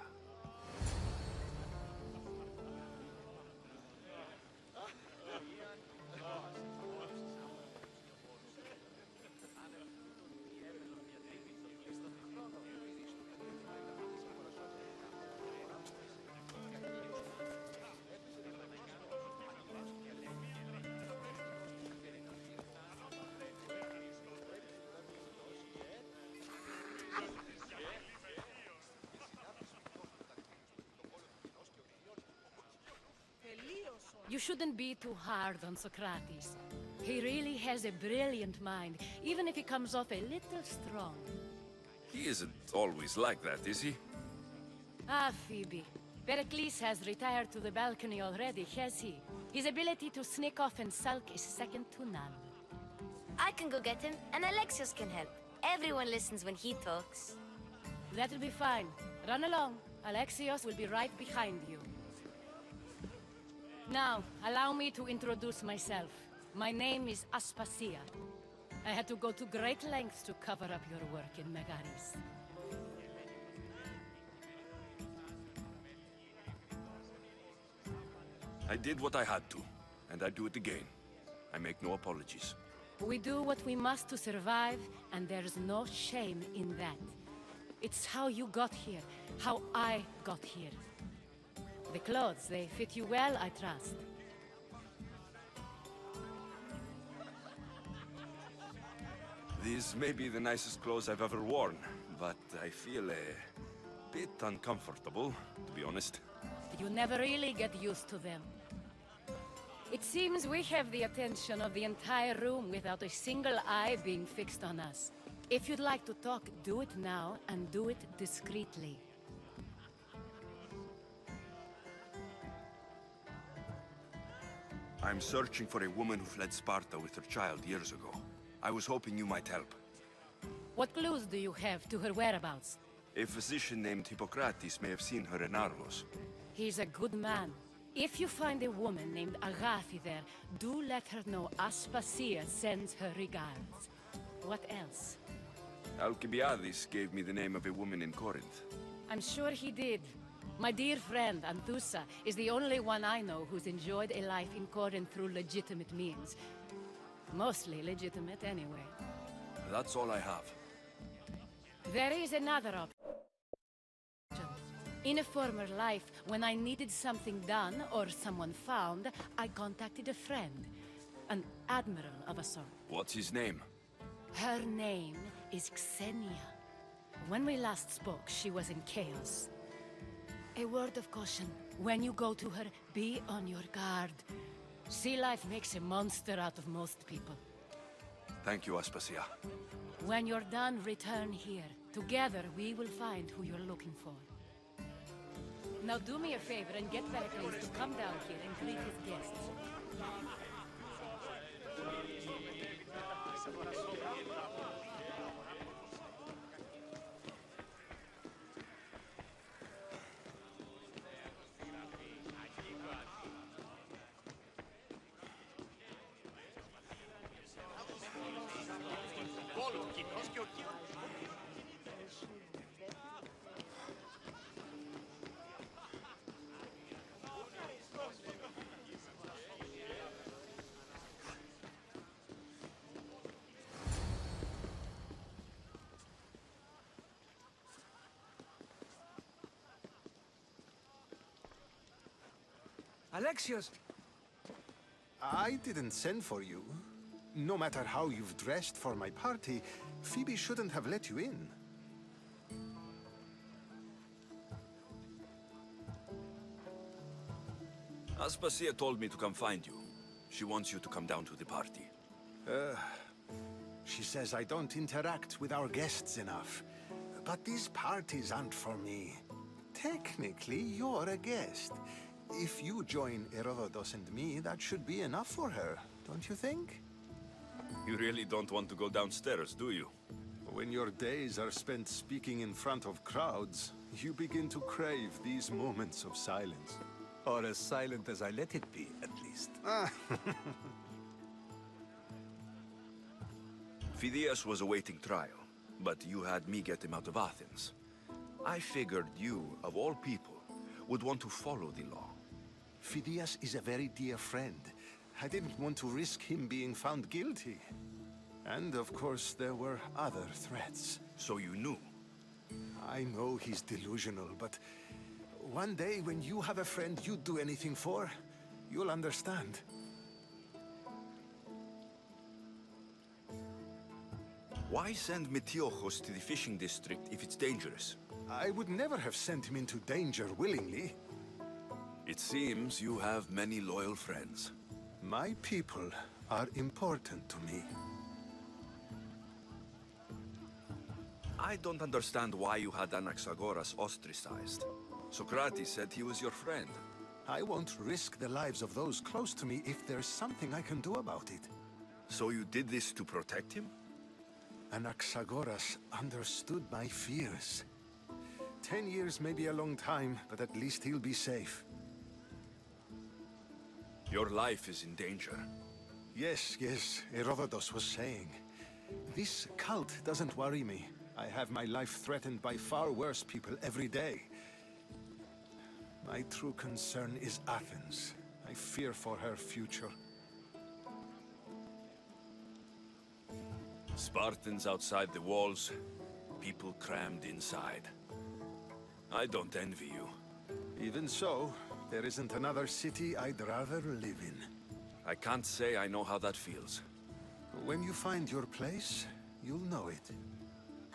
You shouldn't be too hard on Socrates. He really has a brilliant mind, even if he comes off a little strong. He isn't always like that, is he? Ah, Phoebe. Pericles has retired to the balcony already, has he? His ability to sneak off and sulk is second to none. I can go get him, and Alexios can help. Everyone listens when he talks. That'll be fine. Run along. Alexios will be right behind you. Now, allow me to introduce myself. My name is Aspasia. I had to go to great lengths to cover up your work in Megaris. I did what I had to, and I do it again. I make no apologies. We do what we must to survive, and there's no shame in that. It's how you got here, how I got here. The clothes, they fit you well, I trust. These may be the nicest clothes I've ever worn, but I feel a bit uncomfortable, to be honest. You never really get used to them. It seems we have the attention of the entire room without a single eye being fixed on us. If you'd like to talk, do it now, and do it discreetly. I'm searching for a woman who fled Sparta with her child years ago. I was hoping you might help. What clues do you have to her whereabouts? A physician named Hippocrates may have seen her in Argos. He's a good man. If you find a woman named Agathi there, do let her know Aspasia sends her regards. What else? Alcibiades gave me the name of a woman in Corinth. I'm sure he did. My dear friend, Anthusa, is the only one I know who's enjoyed a life in Corinth through legitimate means. Mostly legitimate, anyway. That's all I have. There is another option. In a former life, when I needed something done or someone found, I contacted a friend. An admiral of a sort. What's his name? Her name is Xenia. When we last spoke, she was in chaos. A word of caution. When you go to her, be on your guard. Sea life makes a monster out of most people. Thank you, Aspasia. When you're done, return here. Together, we will find who you're looking for. Now do me a favor and get Pericles to come down here and greet his guests. Alexios! I didn't send for you. No matter how you've dressed for my party, Phoebe shouldn't have let you in. Aspasia told me to come find you. She wants you to come down to the party. She says I don't interact with our guests enough. But these parties aren't for me. Technically, you're a guest. If you join Herodotus and me, that should be enough for her, don't you think? You really don't want to go downstairs, do you? When your days are spent speaking in front of crowds, you begin to crave these moments of silence. Or as silent as I let it be, at least. Phidias was awaiting trial, but you had me get him out of Athens. I figured you, of all people, would want to follow the law. Phidias is a very dear friend. I didn't want to risk him being found guilty. And of course, there were other threats. So you knew? I know he's delusional, but one day when you have a friend you'd do anything for, you'll understand. Why send Metiochos to the fishing district if it's dangerous? I would never have sent him into danger willingly. It seems you have many loyal friends. My people are important to me. I don't understand why you had Anaxagoras ostracized. Socrates said he was your friend. I won't risk the lives of those close to me if there's something I can do about it. So you did this to protect him? Anaxagoras understood my fears. 10 years may be a long time, but at least he'll be safe. Your life is in danger. Yes, Herodotus was saying. This cult doesn't worry me. I have my life threatened by far worse people every day. My true concern is Athens. I fear for her future. Spartans outside the walls, people crammed inside. I don't envy you. Even so, there isn't another city I'd rather live in. I can't say I know how that feels. When you find your place, you'll know it.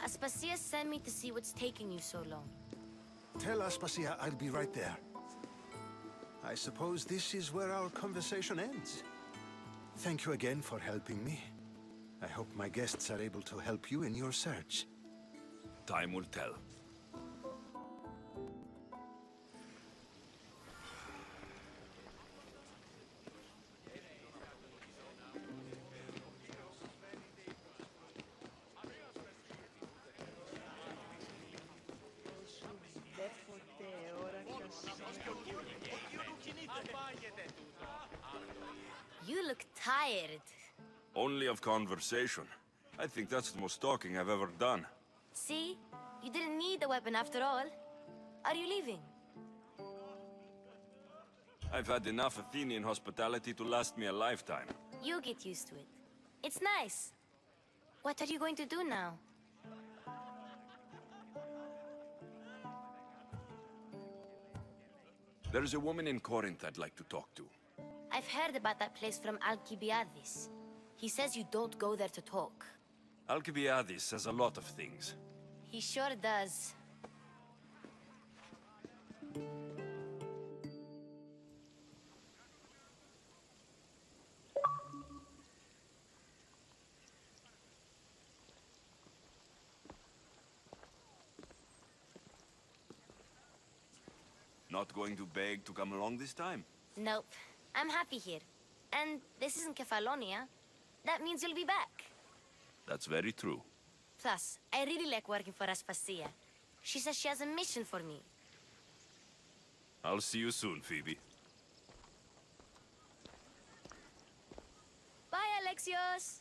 Aspasia sent me to see what's taking you so long. Tell Aspasia I'll be right there. I suppose this is where our conversation ends. Thank you again for helping me. I hope my guests are able to help you in your search. Time will tell. You look tired. Only of conversation. I think that's the most talking I've ever done. See? You didn't need the weapon after all. Are you leaving? I've had enough Athenian hospitality to last me a lifetime. You get used to it. It's nice. What are you going to do now? There's a woman in Corinth I'd like to talk to. I've heard about that place from Alcibiades. He says you don't go there to talk. Alcibiades says a lot of things. He sure does. Not going to beg to come along this time? Nope. I'm happy here. And this isn't Kefalonia. That means you'll be back. That's very true. Plus, I really like working for Aspasia. She says she has a mission for me. I'll see you soon, Phoebe. Bye, Alexios!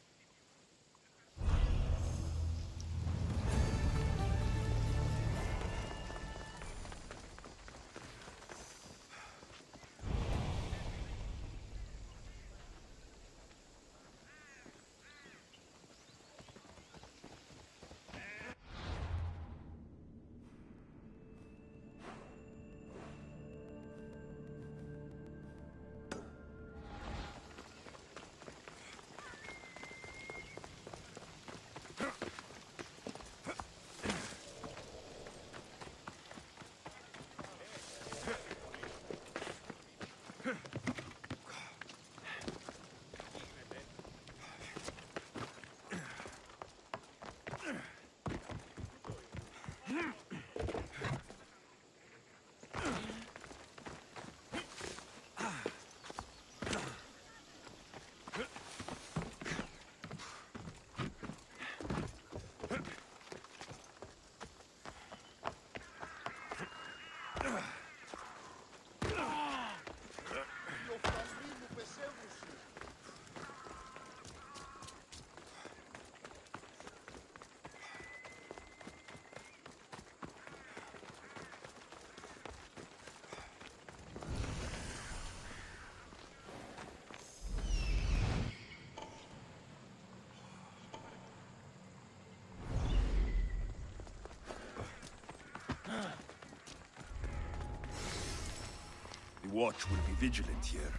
The watch will be vigilant here.